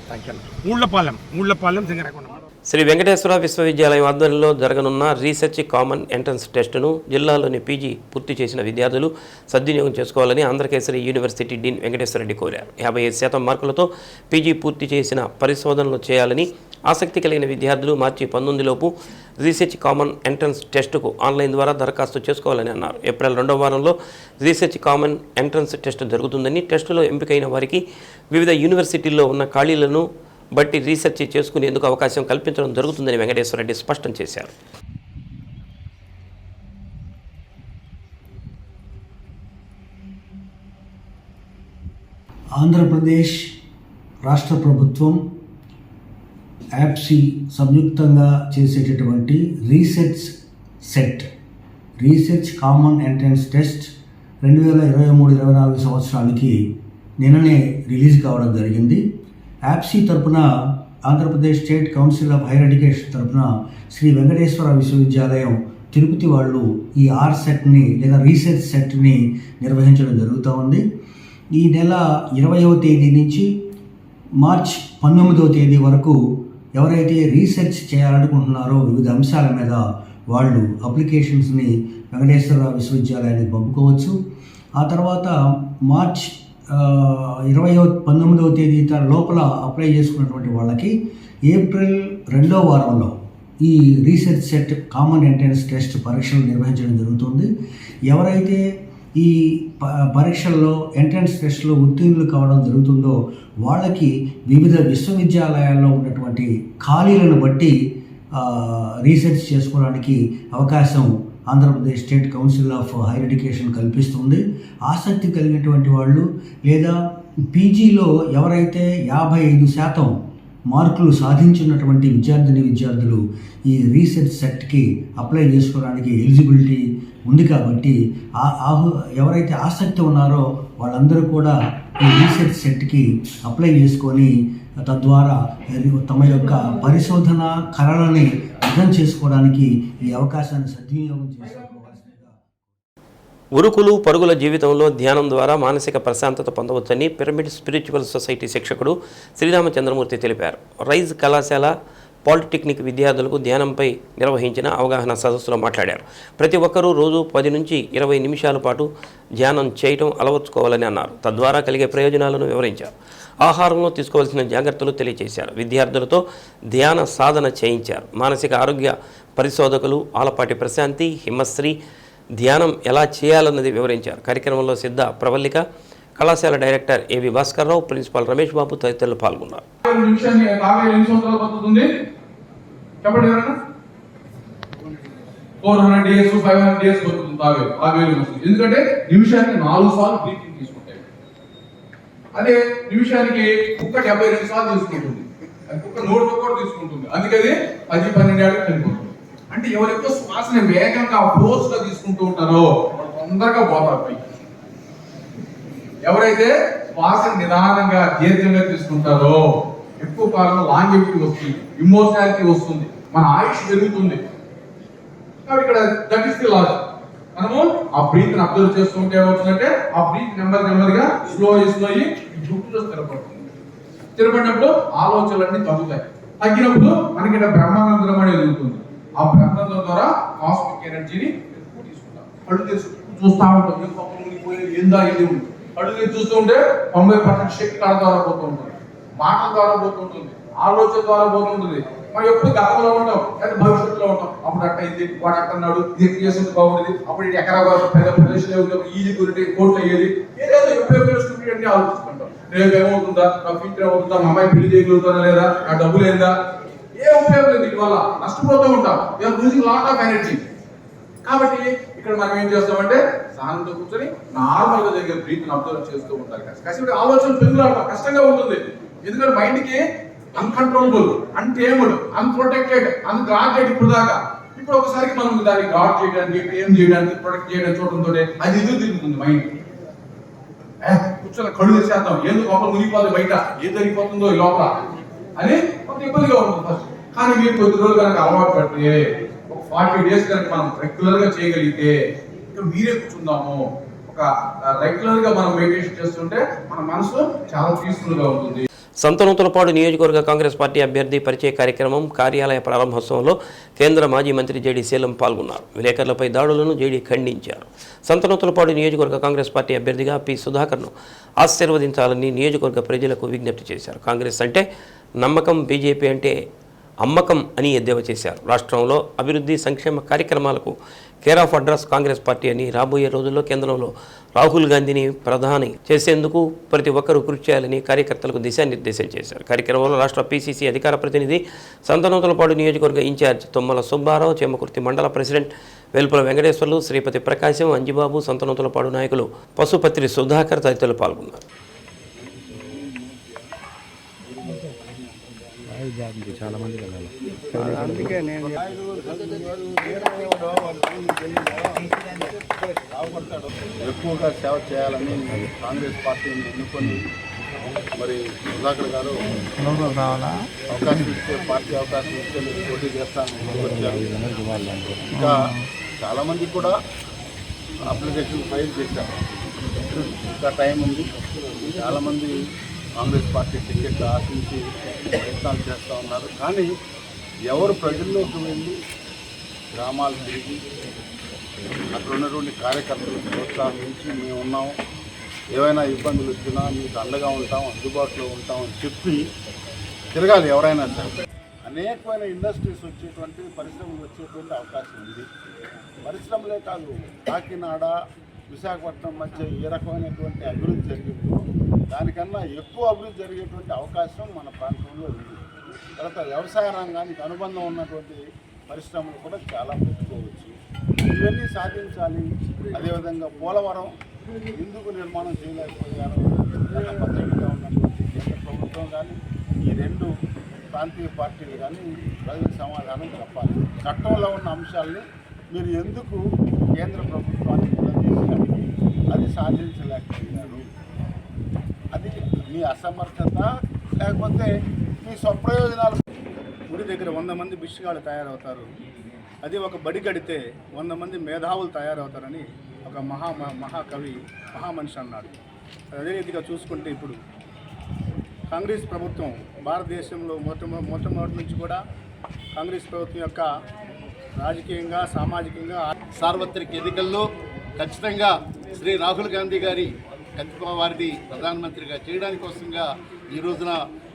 Thank you. ఊళ్ళపాలెం సింగరాకొండ. శ్రీ వెంకటేశ్వర విశ్వవిద్యాలయం ఆధ్వర్యంలో జరగనున్న రీసెర్చ్ కామన్ ఎంట్రన్స్ టెస్టును జిల్లాలోని పీజీ పూర్తి చేసిన విద్యార్థులు సద్వినియోగం చేసుకోవాలని ఆంధ్రకేసరి యూనివర్సిటీ డీన్ వెంకటేశ్వర రెడ్డి కోరారు. 55% మార్కులతో పీజీ పూర్తి చేసిన పరిశోధనలు చేయాలని ఆసక్తి కలిగిన విద్యార్థులు మార్చి 19లోపు రీసెర్చ్ కామన్ ఎంట్రన్స్ టెస్టుకు ఆన్లైన్ ద్వారా దరఖాస్తు చేసుకోవాలని అన్నారు. ఏప్రిల్ 2వ వారంలో రీసెర్చ్ కామన్ ఎంట్రన్స్ టెస్ట్ జరుగుతుందని, టెస్టులో ఎంపికైన వారికి వివిధ యూనివర్సిటీల్లో ఉన్న ఖాళీలను బట్టి రీసెర్చ్ చేసుకునేందుకు అవకాశం కల్పించడం జరుగుతుందని వెంకటేశ్వర రెడ్డి స్పష్టం చేశారు. ఆంధ్రప్రదేశ్ రాష్ట్ర ప్రభుత్వం యాప్సీ సంయుక్తంగా చేసేటటువంటి రీసెర్చ్ కామన్ ఎంట్రన్స్ టెస్ట్ 2023-24 సంవత్సరానికి నిన్ననే రిలీజ్ కావడం జరిగింది. యాప్సీ తరపున Andhra Pradesh state council of higher education తరపున శ్రీ వెంకటేశ్వర విశ్వవిద్యాలయం తిరుపతి వాళ్ళు ఈ సెట్ని లేదా రీసెర్చ్ సెట్ని నిర్వహించడం జరుగుతూ ఉంది. ఈ నెల 20వ తేదీ నుంచి మార్చ్ 19వ తేదీ వరకు ఎవరైతే రీసెర్చ్ చేయాలనుకుంటున్నారో వివిధ అంశాల మీద వాళ్ళు అప్లికేషన్స్ని వెంకటేశ్వర విశ్వవిద్యాలయానికి పంపుకోవచ్చు. ఆ తర్వాత మార్చ్ 19వ తేదీ లోపల అప్లై చేసుకున్నటువంటి వాళ్ళకి ఏప్రిల్ 2వ వారంలో ఈ research set common entrance test పరీక్షలు నిర్వహించడం జరుగుతుంది. ఎవరైతే ఈ పరీక్షల్లో ఎంట్రన్స్ టెస్ట్లో ఉత్తీర్ణులు కావడం జరుగుతుందో వాళ్ళకి వివిధ విశ్వవిద్యాలయాల్లో ఉన్నటువంటి ఖాళీలను బట్టి రీసెర్చ్ చేసుకోవడానికి అవకాశం Andhra Pradesh state council of higher education కల్పిస్తుంది. ఆసక్తి కలిగినటువంటి వాళ్ళు లేదా పీజీలో ఎవరైతే 55% మార్కులు సాధించినటువంటి విద్యార్థులు ఈ రీసెర్చ్ సెట్కి అప్లై చేసుకోవడానికి ఎలిజిబిలిటీ ఉంది. కాబట్టి ఎవరైతే ఆసక్తి ఉన్నారో వాళ్ళందరూ కూడా ఈ రీసెర్చ్ సెట్కి అప్లై చేసుకొని తద్వారా తమ యొక్క పరిశోధన కళలని అర్థం చేసుకోవడానికి ఈ అవకాశాన్ని సద్వినియోగం చేసుకోవాల్సిందిగా. ఉరుకులు పరుగుల జీవితంలో ధ్యానం ద్వారా మానసిక ప్రశాంతత పొందవచ్చని పిరమిడ్ స్పిరిచువల్ సొసైటీ శిక్షకుడు శ్రీరామచంద్రమూర్తి తెలిపారు. రైజ్ కళాశాల పాలిటెక్నిక్ విద్యార్థులకు ధ్యానంపై నిర్వహించిన అవగాహన సదస్సులో మాట్లాడారు. ప్రతి ఒక్కరూ రోజు 10 నుంచి 20 నిమిషాల పాటు ధ్యానం చేయటం అలవర్చుకోవాలని అన్నారు. తద్వారా కలిగే ప్రయోజనాలను వివరించారు. ఆహారంలో తీసుకోవాల్సిన జాగ్రత్తలు తెలియజేశారు. విద్యార్థులతో ధ్యాన సాధన చేయించారు. మానసిక ఆరోగ్య పరిశోధకులు ఆలపాటి ప్రశాంతి, హిమశ్రీ ధ్యానం ఎలా చేయాలన్నది వివరించారు. కార్యక్రమంలో సిద్ధ ప్రవల్లిక, కళాశాల డైరెక్టర్ ఏవి భాస్కర్రావు, ప్రిన్సిపాల్ రమేష్ బాబు తదితరులు పాల్గొన్నారు. ఎందుకంటే నిమిషానికి 4 సార్లు బ్రీతింగ్ తీసుకుంటాయి. అదే నిమిషానికి కుక్క 72 సార్లు తీసుకుంటుంది. కుక్క 100 కూడా తీసుకుంటుంది. అందుకని 10-12 ఏళ్ళకి చనిపోతుంది. అంటే ఎవరెక్కువ శ్వాసని వేగంగా ఫోర్స్ గా తీసుకుంటూ ఉంటారో తొందరగా పోతారు. ఎవరైతే శ్వాస నిదానంగా దీర్ఘంగా తీసుకుంటారో ఎక్కువ కాలం లాంగివిటీ వస్తుంది, ఇమోషనాలిటీ వస్తుంది, మన ఆయుష్ పెరుగుతుంది. కాబట్టి ఇక్కడ దట్ ఇస్ ది లాజిక్. మనము ఆ బ్రీత్ ని అబ్జర్వ్ చేస్తుంటే ఏమవుతుందంటే ఆ బ్రీత్ నెమ్మదిగా స్లో అయ్యి జుట్టులో స్థిరపడినప్పుడు ఆలోచనలన్నీ తగ్గుతాయి. తగ్గినప్పుడు మనకి ఇక్కడ బ్రహ్మానందం అనేది ఎదుగుతుంది. ఆ బ్రహ్మానందం ద్వారా కాస్మిక్ ఎనర్జీని ఎక్కువ తీసుకుంటాం. కళ్ళు చూస్తూ ఉంటాం. పోయేది ఏందా ఇది అడుగు చూస్తుంటే 90% శక్తి కళ ద్వారా పోతూ ఉంటుంది, మాటల ద్వారా పోతుంటుంది, ఆలోచన ద్వారా పోతుంటుంది. మనం ఎప్పుడు గతంలో ఉంటాం లేదా భవిష్యత్తులో ఉంటాం. అప్పుడు అట్ట ఇది వాడు అట్టన్నాడు, ఇది చేసేది బాగుండేది, అప్పుడు ఇది ఎకరా పెద్ద ప్రదేశంలో ఈజీ గురించి కోట్లు అయ్యేది, ఏదేదో ఎప్పుడు అన్ని ఆలోచిస్తుంటాం. రేపు ఏమవుతుందా, నా ఫ్యూచర్ ఏమవుతుందా, మా అమ్మాయి పెళ్లి చేయగలుగుతానా లేదా, నా డబ్బులు ఏందా, ఏ ఉపయోగం లేదు. దీని వల్ల నష్టపోతూ ఉంటాం, లూజింగ్ లాట్ ఆఫ్ ఎనర్జీ. కాబట్టి ఇక్కడ మనం ఏం చేస్తామంటే సహనంతో కూర్చొని నార్మల్ గా జరిగే బ్రీతిని అబ్జర్వ్ చేస్తూ ఉంటారు. కష్టపడి ఆలోచన పెరుగులాడటం కష్టంగా ఉంటుంది. ఎందుకంటే మైండ్ కి అన్కంట్రోలబుల్, అన్టేమ్డ్, అన్ప్రొటెక్టెడ్, అన్గార్డెడ్ ఇప్పుడు దాకా. ఇప్పుడు ఒకసారికి మనం దాన్ని గార్డ్ చేయడానికి, ఏం చేయడానికి, ప్రొటెక్ట్ చేయడానికి చూడటంతో అది ఎదురు తిరుగుతుంది మైండ్. కూర్చొని కళ్ళు తెచ్చేద్దాం, ఎందుకు లోపల మునిగిపోతుంది, బయట ఏం జరిగిపోతుందో ఈ లోపల అని కొంత ఇబ్బందిగా ఉంటుంది ఫస్ట్. కానీ మీరు కొద్ది రోజులు కనుక అలవాటు పడితే, ఒక 40 days కనుక మనం రెగ్యులర్ గా చేయగలిగితే, మీరే కూర్చుందాము, ఒక రెగ్యులర్ గా మనం మెడిటేషన్ చేస్తుంటే మన మనసు చాలా పీస్ఫుల్ గా ఉంటుంది. సంతనూతలపాడు నియోజకవర్గ కాంగ్రెస్ పార్టీ అభ్యర్థి పరిచయ కార్యక్రమం కార్యాలయ ప్రారంభోత్సవంలో కేంద్ర మాజీ మంత్రి జేడీ సేలం పాల్గొన్నారు. విలేకరులపై దాడులను జేడీ ఖండించారు. సంతనూతలపాడు నియోజకవర్గ కాంగ్రెస్ పార్టీ అభ్యర్థిగా పి సుధాకర్ను ఆశీర్వదించాలని నియోజకవర్గ ప్రజలకు విజ్ఞప్తి చేశారు. కాంగ్రెస్ అంటే నమ్మకం, బీజేపీ అంటే అమ్మకం అని ఎద్దేవా చేశారు. రాష్ట్రంలో అభివృద్ధి సంక్షేమ కార్యక్రమాలకు care of address Congress party అని, రాబోయే రోజుల్లో కేంద్రంలో రాహుల్ గాంధీని ప్రధాని చేసేందుకు ప్రతి ఒక్కరూ కృషి చేయాలని కార్యకర్తలకు దిశానిర్దేశం చేశారు. కార్యక్రమంలో రాష్ట్ర పీసీసీ అధికార ప్రతినిధి, సంతనూతలపాడు నియోజకవర్గ ఇన్ఛార్జ్ తుమ్మల సుబ్బారావు, చేమకుర్తి మండల ప్రెసిడెంట్ వెల్పుల వెంకటేశ్వర్లు, శ్రీపతి ప్రకాశం, అంజిబాబు, సంతనూతలపాడు నాయకులు పశుపత్రి సుధాకర్ తదితరులు పాల్గొన్నారు. చాలా మంది ఎక్కువగా సేవ చేయాలని కాంగ్రెస్ పార్టీని ఎన్నుకొని మరి సుధాకర్ గారు అవకాశం ఇస్తే, పార్టీ అవకాశం ఇస్తే మీరు పోటీ చేస్తానని వచ్చారు. ఇంకా చాలామంది కూడా అప్లికేషన్ ఫైల్ చేశారు. ఇంకా టైం ఉంది. చాలామంది కాంగ్రెస్ పార్టీ టికెట్ ఆశించి ప్రయత్నాలు చేస్తూ ఉన్నారు. కానీ ఎవరు ప్రజల్లోకి వెళ్ళి గ్రామాలు తిరిగి అక్కడ ఉన్నటువంటి కార్యకర్తలు ప్రోత్సహించి మేము ఉన్నాం, ఏవైనా ఇబ్బందులు వచ్చినా మీకు అండగా ఉంటాం, అందుబాటులో ఉంటాం అని చెప్పి తిరగాలి ఎవరైనా సరే. అనేకమైన ఇండస్ట్రీస్ వచ్చేటువంటి, పరిశ్రమలు వచ్చేటువంటి అవకాశం ఉంది. పరిశ్రమలే కాదు, కాకినాడ విశాఖపట్నం మధ్య ఏ రకమైనటువంటి అభివృద్ధి జరిగిందో దానికన్నా ఎక్కువ అభివృద్ధి జరిగేటువంటి అవకాశం మన ప్రాంతంలో ఉంది. తర్వాత వ్యవసాయ రంగానికి అనుబంధం ఉన్నటువంటి పరిశ్రమలు కూడా చాలా పెట్టుకోవచ్చు. ఇవన్నీ సాధించాలి. అదేవిధంగా పోలవరం ఎందుకు నిర్మాణం చేయలేకపోయారు, గత 10 ఏళ్ళుగా ఉన్నటువంటి కేంద్ర ప్రభుత్వం కానీ ఈ 2 ప్రాంతీయ పార్టీలు కానీ ప్రజలకు సమాధానం చెప్పాలి. చట్టంలో ఉన్న అంశాలని మీరు ఎందుకు కేంద్ర ప్రభుత్వాన్ని కూడా చేసి అడిగి అది సాధించలేకపోయారు? అది మీ అసమర్థత లేకపోతే మీ స్వప్రయోజనాలు? గుడి దగ్గర 100 మంది బిష్గాళ్ళు తయారవుతారు, అది ఒక బడి కడితే 100 మంది మేధావులు తయారవుతారని ఒక మహాకవి మహామనిషి అన్నాడు. అదే రీతిగా చూసుకుంటే ఇప్పుడు కాంగ్రెస్ ప్రభుత్వం భారతదేశంలో మొట్టమొదటి నుంచి కూడా కాంగ్రెస్ ప్రభుత్వం యొక్క రాజకీయంగా, సామాజికంగా సార్వత్రిక ఎన్నికల్లో ఖచ్చితంగా శ్రీ రాహుల్ గాంధీ గారి వారిని ప్రధానమంత్రిగా చేయడానికి కోసంగా ఈ రోజున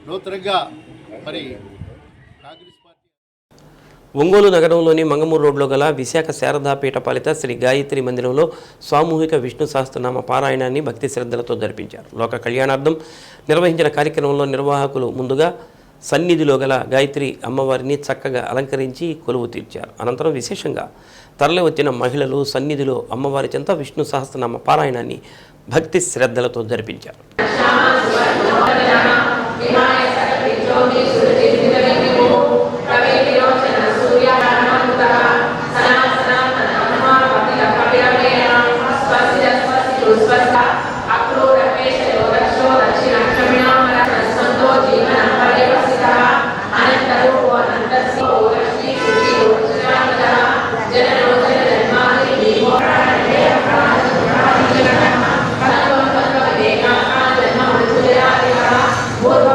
నూతనంగా మరి కాంగ్రెస్ పార్టీ ఒంగోలు నగరంలోని మంగమూరు రోడ్లో గల విశాఖ శారదా పీఠపాలిత శ్రీ గాయత్రి మందిరంలో సామూహిక విష్ణు సహస్రనామ పారాయణాన్ని భక్తి శ్రద్ధలతో జరిపించారు. లోక కళ్యాణార్థం నిర్వహించిన కార్యక్రమంలో నిర్వాహకులు ముందుగా సన్నిధిలో గల గాయత్రి అమ్మవారిని చక్కగా అలంకరించి కొలువు తీర్చారు. అనంతరం విశేషంగా తరలి వచ్చిన మహిళలు సన్నిధిలో అమ్మవారి చెంత విష్ణు సహస్రనామ పారాయణాన్ని భక్తి శ్రద్ధలతో జరిపించారు. పూర్వ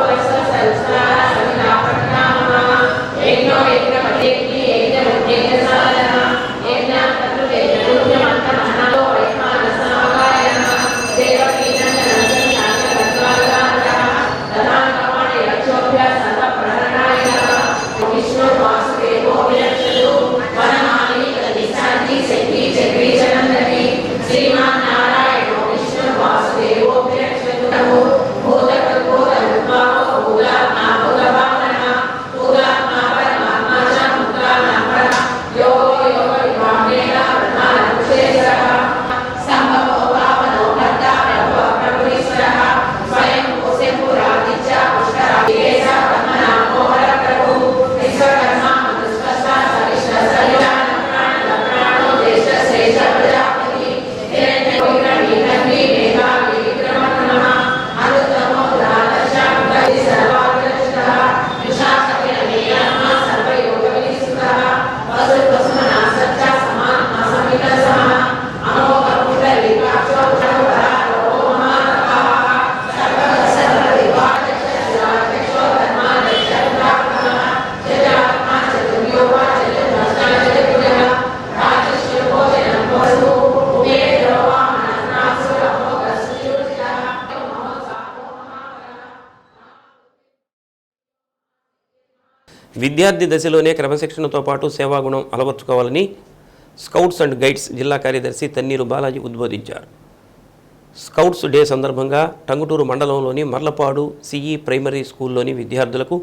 విద్యార్థి దశలోనే క్రమశిక్షణతో పాటు సేవాగుణం అలవర్చుకోవాలని స్కౌట్స్ అండ్ గైడ్స్ జిల్లా కార్యదర్శి తన్నీరు బాలాజీ ఉద్బోధించారు. స్కౌట్స్ డే సందర్భంగా టంగుటూరు మండలంలోని మర్లపాడు సిఈ ప్రైమరీ స్కూల్లోని విద్యార్థులకు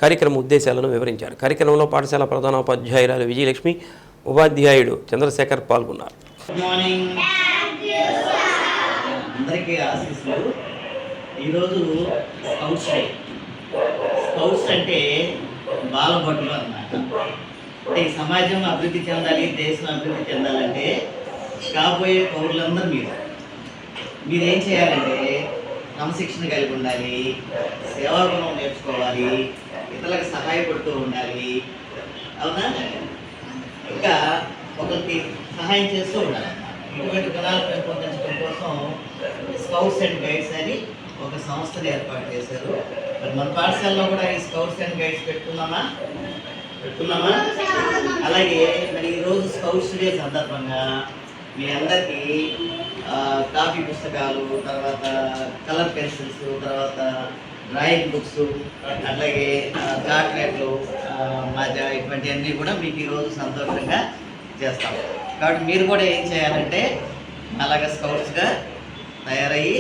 కార్యక్రమ ఉద్దేశాలను వివరించారు. కార్యక్రమంలో పాఠశాల ప్రధానోపాధ్యాయురాలు విజయలక్ష్మి, ఉపాధ్యాయుడు చంద్రశేఖర్ పాల్గొన్నారు. గుడ్ మార్నింగ్ అందరికీ ఆశీస్సులు. ఈరోజు స్కౌట్స్ డే. స్కౌట్స్ అంటే బాలభటులు అన్నమాట. అంటే ఈ సమాజం అభివృద్ధి చెందాలి, దేశం అభివృద్ధి చెందాలంటే కాబోయే పౌరులందరూ మీరేం చేయాలంటే క్రమశిక్షణ కలిగి ఉండాలి, సేవాగుణం నేర్చుకోవాలి, ఇతరులకు సహాయపడుతూ ఉండాలి, అవునా? ఇంకా ఒకరికి సహాయం చేస్తూ ఉండాలి. ఇటువంటి గుణాలు పెంపొందించడం కోసం స్కౌట్స్ అండ్ గైడ్స్ అని ఒక సంస్థను ఏర్పాటు చేశారు. మరి మన పాఠశాలలో కూడా ఈ స్కౌట్స్ అండ్ గైడ్స్ పెట్టుకున్నామా? అలాగే మరి ఈరోజు స్కౌట్స్ డే సందర్భంగా మీ అందరికీ కాపీ పుస్తకాలు, తర్వాత కలర్ పెన్సిల్స్, తర్వాత డ్రాయింగ్ బుక్స్, అట్లాగే చాక్లెట్లు, మజా, ఇటువంటివన్నీ కూడా మీకు ఈరోజు సంతోషంగా చేస్తాం. కాబట్టి మీరు కూడా ఏం చేయాలంటే అలాగే స్కౌట్స్గా తయారయ్యి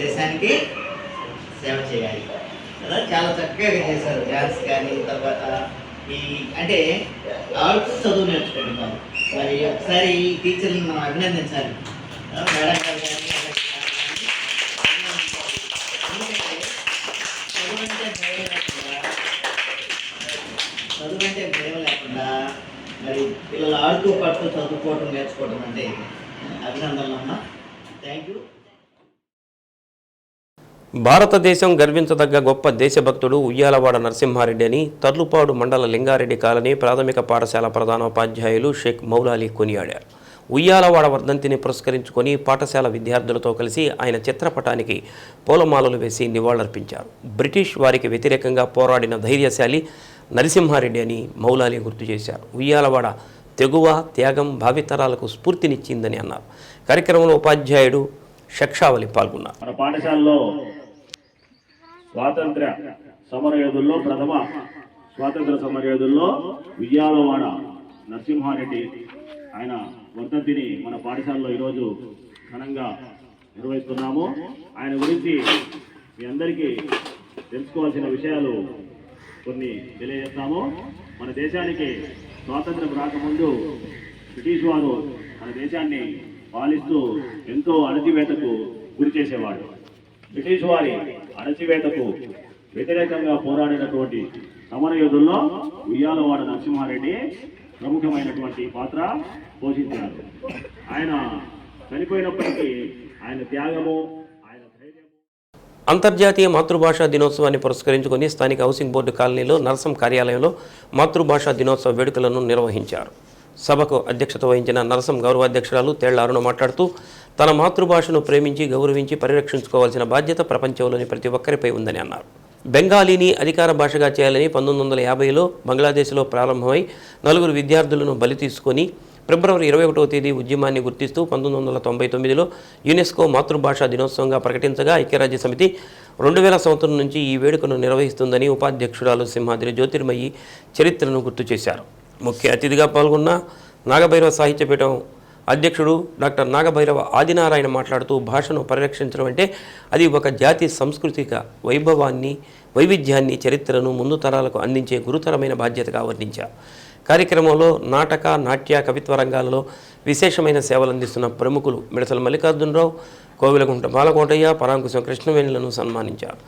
దేశానికి సేవ చేయాలి కదా. చాలా చక్కగా చేశారు. డ్యాన్స్ కానీ, తర్వాత ఈ అంటే ఆడుతూ చదువు నేర్చుకుంటున్నాం. మరి ఒకసారి ఈ టీచర్ని మనం అభినందించాలి. మేడం గారు కానీ చదువు అంటే భయం లేకుండా మరి పిల్లలు ఆడుతూ పడుతూ చదువుకోవడం నేర్చుకోవడం అంటే అభినందనలు అమ్మా. Thank you. భారతదేశం గర్వించదగ్గ గొప్ప దేశభక్తుడు ఉయ్యాలవాడ నరసింహారెడ్డి అని తర్లుపాడు మండల లింగారెడ్డి కాలనీ ప్రాథమిక పాఠశాల ప్రధానోపాధ్యాయులు షేక్ మౌలాలి కొనియాడారు. ఉయ్యాలవాడ వర్ధంతిని పురస్కరించుకొని పాఠశాల విద్యార్థులతో కలిసి ఆయన చిత్రపటానికి పూలమాలలు వేసి నివాళులర్పించారు. బ్రిటిష్ వారికి వ్యతిరేకంగా పోరాడిన ధైర్యశాలి నరసింహారెడ్డి అని మౌలాలి గుర్తు చేశారు. ఉయ్యాలవాడ తెగువ, త్యాగం భావితరాలకు స్ఫూర్తినిచ్చిందని అన్నారు. కార్యక్రమంలో ఉపాధ్యాయుడు షక్షావలి పాల్గొన్నారు. మన పాఠశాలలో స్వాతంత్ర సమరయోధుల్లో ప్రథమ స్వాతంత్ర సమరయోధుల్లో ఉయ్యాలవాడ నరసింహారెడ్డి ఆయన వర్ధంతిని మన పాఠశాలలో ఈరోజు ఘనంగా నిర్వహిస్తున్నాము. ఆయన గురించి మీ అందరికీ తెలుసుకోవాల్సిన విషయాలు కొన్ని తెలియజేస్తాము. మన దేశానికి స్వాతంత్రం రాకముందు బ్రిటిష్ వారు మన దేశాన్ని పాలిస్తూ ఎంతో అణచివేతకు గురి చేసేవాడు. బ్రిటిష్ వారి అణచివేతకు వ్యతిరేకంగా పోరాడినటువంటి సమరయోధుల్లో ఉయ్యాలవాడ నరసింహారెడ్డి ప్రముఖమైనటువంటి పాత్ర పోషించారు. ఆయన చనిపోయినప్పటికీ ఆయన త్యాగము, ఆయన ధైర్యము. అంతర్జాతీయ మాతృభాషా దినోత్సవాన్ని పురస్కరించుకొని స్థానిక హౌసింగ్ బోర్డు కాలనీలో నరసం కార్యాలయంలో మాతృభాషా దినోత్సవ వేడుకలను నిర్వహించారు. సభకు అధ్యక్షత వహించిన నరసం గౌరవాధ్యక్షురాలు తేళ్ల అరుణ మాట్లాడుతూ తన మాతృభాషను ప్రేమించి గౌరవించి పరిరక్షించుకోవాల్సిన బాధ్యత ప్రపంచంలోని ప్రతి ఒక్కరిపై ఉందని అన్నారు. బెంగాలీని అధికార భాషగా చేయాలని 1950లో బంగ్లాదేశ్లో ప్రారంభమై 4 విద్యార్థులను బలి తీసుకొని ఫిబ్రవరి 21వ తేదీ ఉద్యమాన్ని గుర్తిస్తూ 1999లో యునెస్కో మాతృభాషా దినోత్సవంగా ప్రకటించగా ఐక్యరాజ్య సమితి 2000 సంవత్సరం నుంచి ఈ వేడుకను నిర్వహిస్తుందని ఉపాధ్యక్షురాలు సింహాద్రి జ్యోతిర్మయి చరిత్రను గుర్తు చేశారు. ముఖ్య అతిథిగా పాల్గొన్న నాగభైరవ సాహిత్యపీఠం అధ్యక్షుడు డాక్టర్ నాగభైరవ ఆదినారాయణ మాట్లాడుతూ భాషను పరిరక్షించడం అంటే అది ఒక జాతి సాంస్కృతిక వైభవాన్ని, వైవిధ్యాన్ని, చరిత్రను ముందు తరాలకు అందించే గురుతరమైన బాధ్యతగా వర్ణించారు. కార్యక్రమంలో నాటక, నాట్య, కవిత్వ రంగాలలో విశేషమైన సేవలు అందిస్తున్న ప్రముఖులు మిడతల మల్లికార్జునరావు, కోవిలగుంట బాలకోటయ్య, పరాంకుశం కృష్ణవేణులను సన్మానించారు.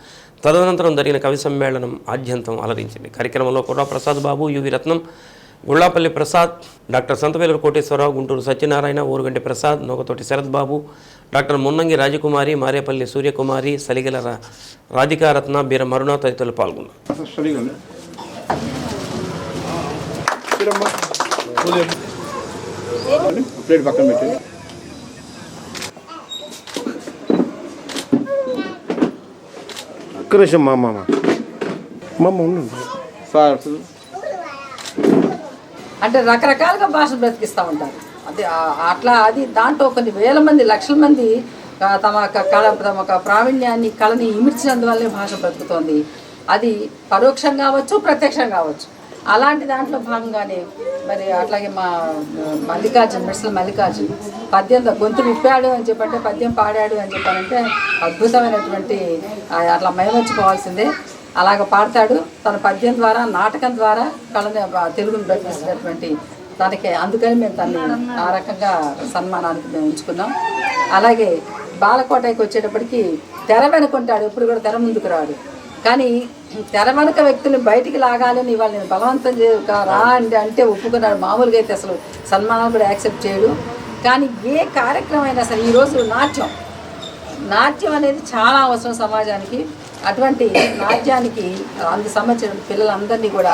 తదనంతరం జరిగిన కవి సమ్మేళనం ఆద్యంతం అలరించింది. కార్యక్రమంలో కుర్రా ప్రసాద్ బాబు, యువి రత్నం, గుళ్లాపల్లి ప్రసాద్, డాక్టర్ సంతవేలూరు కోటేశ్వరరావు, గుంటూరు సత్యనారాయణ, ఊరుగంటి ప్రసాద్, నోకతోటి శరత్ బాబు, డాక్టర్ మున్నంగి రాజకుమారి, మారేపల్లి సూర్యకుమారి, సలిగల రాధికారత్న, బీర మరుణ తదితరులు పాల్గొన్నారు. అంటే రకరకాలుగా భాష బ్రతికిస్తూ ఉంటారు. అది దాంట్లో కొన్ని వేల మంది, లక్షల మంది తమ ప్రావీణ్యాన్ని, కళని ఇమిడ్చినందువల్లే భాష బ్రతుకుతోంది. అది పరోక్షంగా కావచ్చు, ప్రత్యక్షంగా కావచ్చు. అలాంటి దాంట్లో భాగంగానే మరి అట్లాగే మా మల్లికార్జున్ మిడ్సల్ మల్లికార్జున్ పద్యం గొంతు విప్పాడు అని చెప్పంటే పద్యం పాడాడు అని చెప్పారంటే అద్భుతమైనటువంటి అట్లా మైమర్చిపోవాల్సిందే. అలాగ పాడతాడు. తన పద్యం ద్వారా నాటకం ద్వారా తెలుగును బ్రతికిస్తున్నటువంటి దానికి అందుకని మేము తనని ఆ రకంగా సన్మానానికి మేము ఉంచుకున్నాం. అలాగే బాలకోటకి వచ్చేటప్పటికి తెర వెనుకుంటాడు, ఎప్పుడు కూడా తెర ముందుకు రాడు. కానీ తెర వెనుక వ్యక్తుల్ని బయటికి లాగాలని ఇవాళ నేను బలవంతం రా అంటే ఒప్పుకున్నాడు. మామూలుగా అయితే అసలు సన్మానాలు కూడా యాక్సెప్ట్ చేయడు. కానీ ఏ కార్యక్రమం అయినా సరే ఈరోజు నాట్యం అనేది చాలా అవసరం సమాజానికి. అటువంటి నాట్యానికి అందుకు సంబంధించిన పిల్లలందరినీ కూడా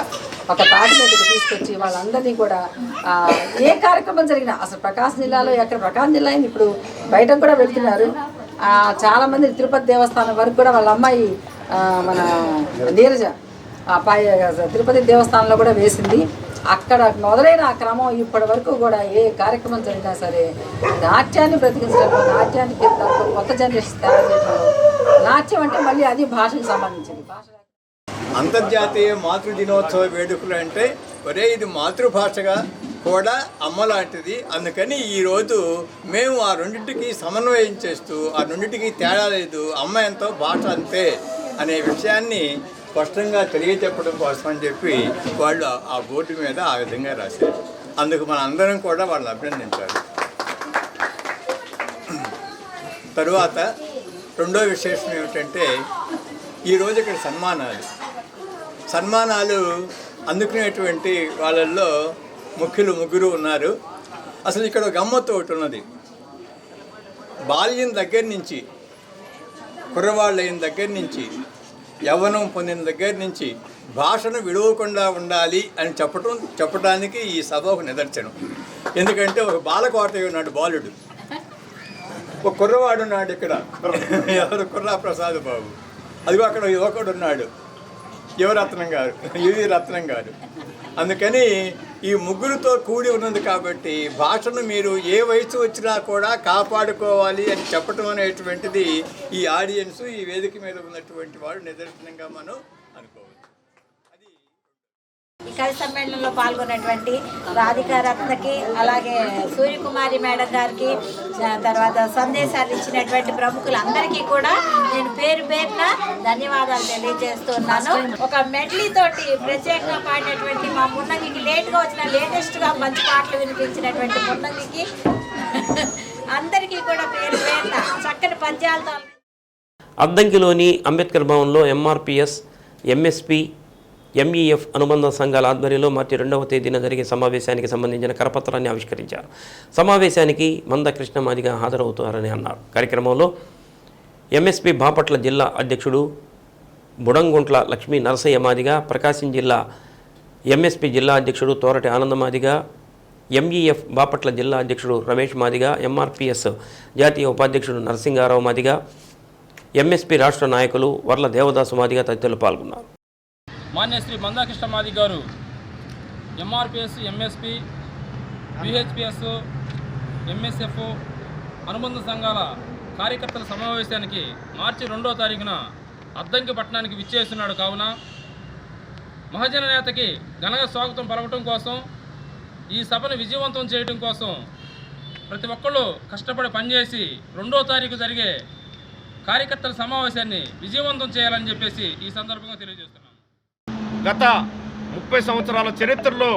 ఒక తాటి మీదకి తీసుకొచ్చి వాళ్ళందరినీ కూడా ఏ కార్యక్రమం జరిగినా అసలు ప్రకాశం జిల్లాలో ఎక్కడ ప్రకాశం జిల్లా అయింది, ఇప్పుడు బయటకు కూడా వెళ్తున్నారు. చాలామంది తిరుపతి దేవస్థానం వరకు కూడా వాళ్ళ అమ్మాయి మన నీరజ తిరుపతి దేవస్థానంలో కూడా వేసింది. అక్కడ మొదలైన ఆ క్రమం ఇప్పటి వరకు కూడా ఏ కార్యక్రమం జరిగినా సరే నాట్యాన్ని బ్రతికించడంలో, నాట్యానికి కొత్త జనరేషన్ తయారు చేయడంలో, నాట్యం అంటే మళ్ళీ అది భాషకు సంబంధించింది. అంతర్జాతీయ మాతృ దినోత్సవ వేడుకలు అంటే ఇది మాతృభాషగా కూడా అమ్మ లాంటిది. అందుకని ఈరోజు మేము ఆ రెండింటికి సమన్వయం చేస్తూ ఆ రెండింటికి తేడా లేదు, అమ్మ ఎంతో భాష అంతే అనే విషయాన్ని స్పష్టంగా తెలియజెప్పడం కోసం అని చెప్పి వాళ్ళు ఆ బోర్డు మీద ఆ విధంగా రాశారు. అందుకు మన అందరం కూడా వాళ్ళని అభినందించాలి. తరువాత రెండో విశేషం ఏమిటంటే ఈరోజు ఇక్కడ సన్మానాలు అందుకునేటువంటి వాళ్ళల్లో ముగ్గురు ఉన్నారు. అసలు ఇక్కడ గమ్మత్తు ఒకటి ఉన్నది. బాల్యం దగ్గర నుంచి, కుర్రవాళ్ళైన దగ్గర నుంచి, యవ్వనం పొందిన దగ్గర నుంచి భాషను విడవకుండా ఉండాలి అని చెప్పడానికి ఈ సభ ఒక నిదర్శనం. ఎందుకంటే ఒక బాలకోటయ్య ఉన్నాడు, బాలుడు. ఒక కుర్రవాడు ఉన్నాడు ఇక్కడ, ఎవరు కుర్రా ప్రసాద్ బాబు. అదిగో అక్కడ యువకుడు ఉన్నాడు, యువి రత్నం గారు. అందుకని ఈ ముగ్గురుతో కూడి ఉన్నది కాబట్టి భాషను మీరు ఏ వయసు వచ్చినా కూడా కాపాడుకోవాలి అని చెప్పటం అనేటువంటిది ఈ ఆడియన్స్, ఈ వేదిక మీద ఉన్నటువంటి వాడు నిదర్శనంగా మనం అనుకోవచ్చు. ఈ కవి సమ్మేళనంలో పాల్గొన్నటువంటి రాధికా రత్నకి, అలాగే సూర్యకుమారి మేడం గారికి, తర్వాత సందేశాలు ఇచ్చినటువంటి ప్రముఖులందరికీ కూడా నేను పేరున ధన్యవాదాలు తెలియజేస్తున్నాను. ఒక మెడ్లీ తోటి ప్రత్యేకంగా పాడినటువంటి మా మున్నంగికి లేట్గా వచ్చిన లేటెస్ట్గా మంచి పాటలు వినిపించినటువంటి మున్నంగికి అందరికీ కూడా పేరున చక్కని పద్యాలతో. అద్దంకిలోని అంబేద్కర్ భవన్లో ఎంఆర్పిఎస్, ఎంఎస్పి, ఎంఈఎఫ్ అనుబంధ సంఘాల ఆధ్వర్యంలో మార్చి 2వ తేదీన జరిగే సమావేశానికి సంబంధించిన కరపత్రాన్ని ఆవిష్కరించారు. సమావేశానికి మంద కృష్ణమాదిగా హాజరవుతారని అన్నారు. కార్యక్రమంలో ఎంఎస్పి బాపట్ల జిల్లా అధ్యక్షుడు బుడంగుంట్ల లక్ష్మీ నరసయ్య మాదిగా, ప్రకాశం జిల్లా ఎంఎస్పి జిల్లా అధ్యక్షుడు తోరటి ఆనందమాదిగా, ఎంఈఎఫ్ బాపట్ల జిల్లా అధ్యక్షుడు రమేష్ మాదిగా, ఎంఆర్పిఎస్ జాతీయ ఉపాధ్యక్షుడు నరసింగారావు మాదిగా, ఎంఎస్పి రాష్ట్ర నాయకులు వర్ల దేవదాసు మాదిగా తదితరులు పాల్గొన్నారు. మాన్య శ్రీ మందాకృష్ణ మాది గారు ఎంఆర్పిఎస్, ఎంఎస్పి, విహెచ్పిఎస్, ఎంఎస్ఎఫ్ అనుబంధ సంఘాల కార్యకర్తల సమావేశానికి మార్చి 2వ తారీఖున అద్దంకి పట్టణానికి విచ్చేస్తున్నాడు. కావున మహాజన నేతకి ఘనంగా స్వాగతం పలకటం కోసం, ఈ సభను విజయవంతం చేయడం కోసం ప్రతి ఒక్కళ్ళు కష్టపడి పనిచేసి 2వ తారీఖు జరిగే కార్యకర్తల సమావేశాన్ని విజయవంతం చేయాలని చెప్పేసి ఈ సందర్భంగా తెలియజేస్తున్నాం. గత 30 సంవత్సరాల చరిత్రలో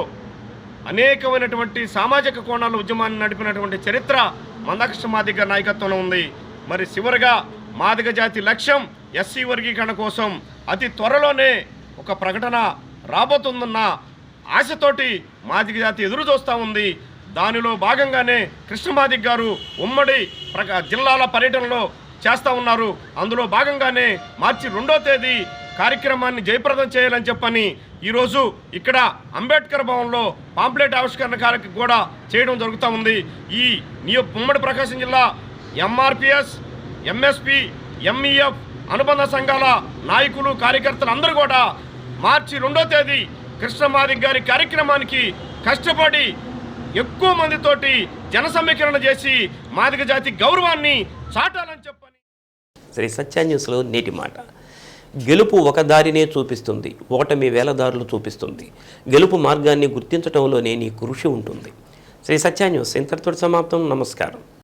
అనేకమైనటువంటి సామాజిక కోణాల ఉద్యమాన్ని నడిపినటువంటి చరిత్ర మందాకృష్ణ మాదిగ నాయకత్వంలో ఉంది. మరి చివరిగా మాదిగ జాతి లక్ష్యం ఎస్సీ వర్గీకరణ కోసం అతి త్వరలోనే ఒక ప్రకటన రాబోతుందన్న ఆశతోటి మాదిగ జాతి ఎదురు చూస్తూ ఉంది. దానిలో భాగంగానే కృష్ణమాదిగ గారు ఉమ్మడి జిల్లాల పర్యటనలో చేస్తూ ఉన్నారు. అందులో భాగంగానే మార్చి 2వ తేదీ కార్యక్రమాన్ని జయప్రదం చేయాలని చెప్పని ఈరోజు ఇక్కడ అంబేద్కర్ భవన్లో పాంప్లెట్ ఆవిష్కరణ కార్యక్రమం కూడా చేయడం జరుగుతూ ఉంది. ఈ ఉమ్మడి ప్రకాశం జిల్లా ఎంఆర్పిఎస్, ఎంఎస్పి, ఎంఈఎఫ్ అనుబంధ సంఘాల నాయకులు, కార్యకర్తలు అందరూ కూడా మార్చి 2వ తేదీ కృష్ణమాదిగ గారి కార్యక్రమానికి కష్టపడి ఎక్కువ మందితోటి జన సమీకరణ చేసి మాదిగ జాతి గౌరవాన్ని చాటాలని చెప్పని. శ్రీ సత్య న్యూస్లో నేటి మాట. గెలుపు ఒక దారినే చూపిస్తుంది, ఓటమి వేల దారులు చూపిస్తుంది. గెలుపు మార్గాన్ని గుర్తించడంలోనే నీ కృషి ఉంటుంది. శ్రీ సత్య న్యూస్ ఇంతటితో సమాప్తం. నమస్కారం.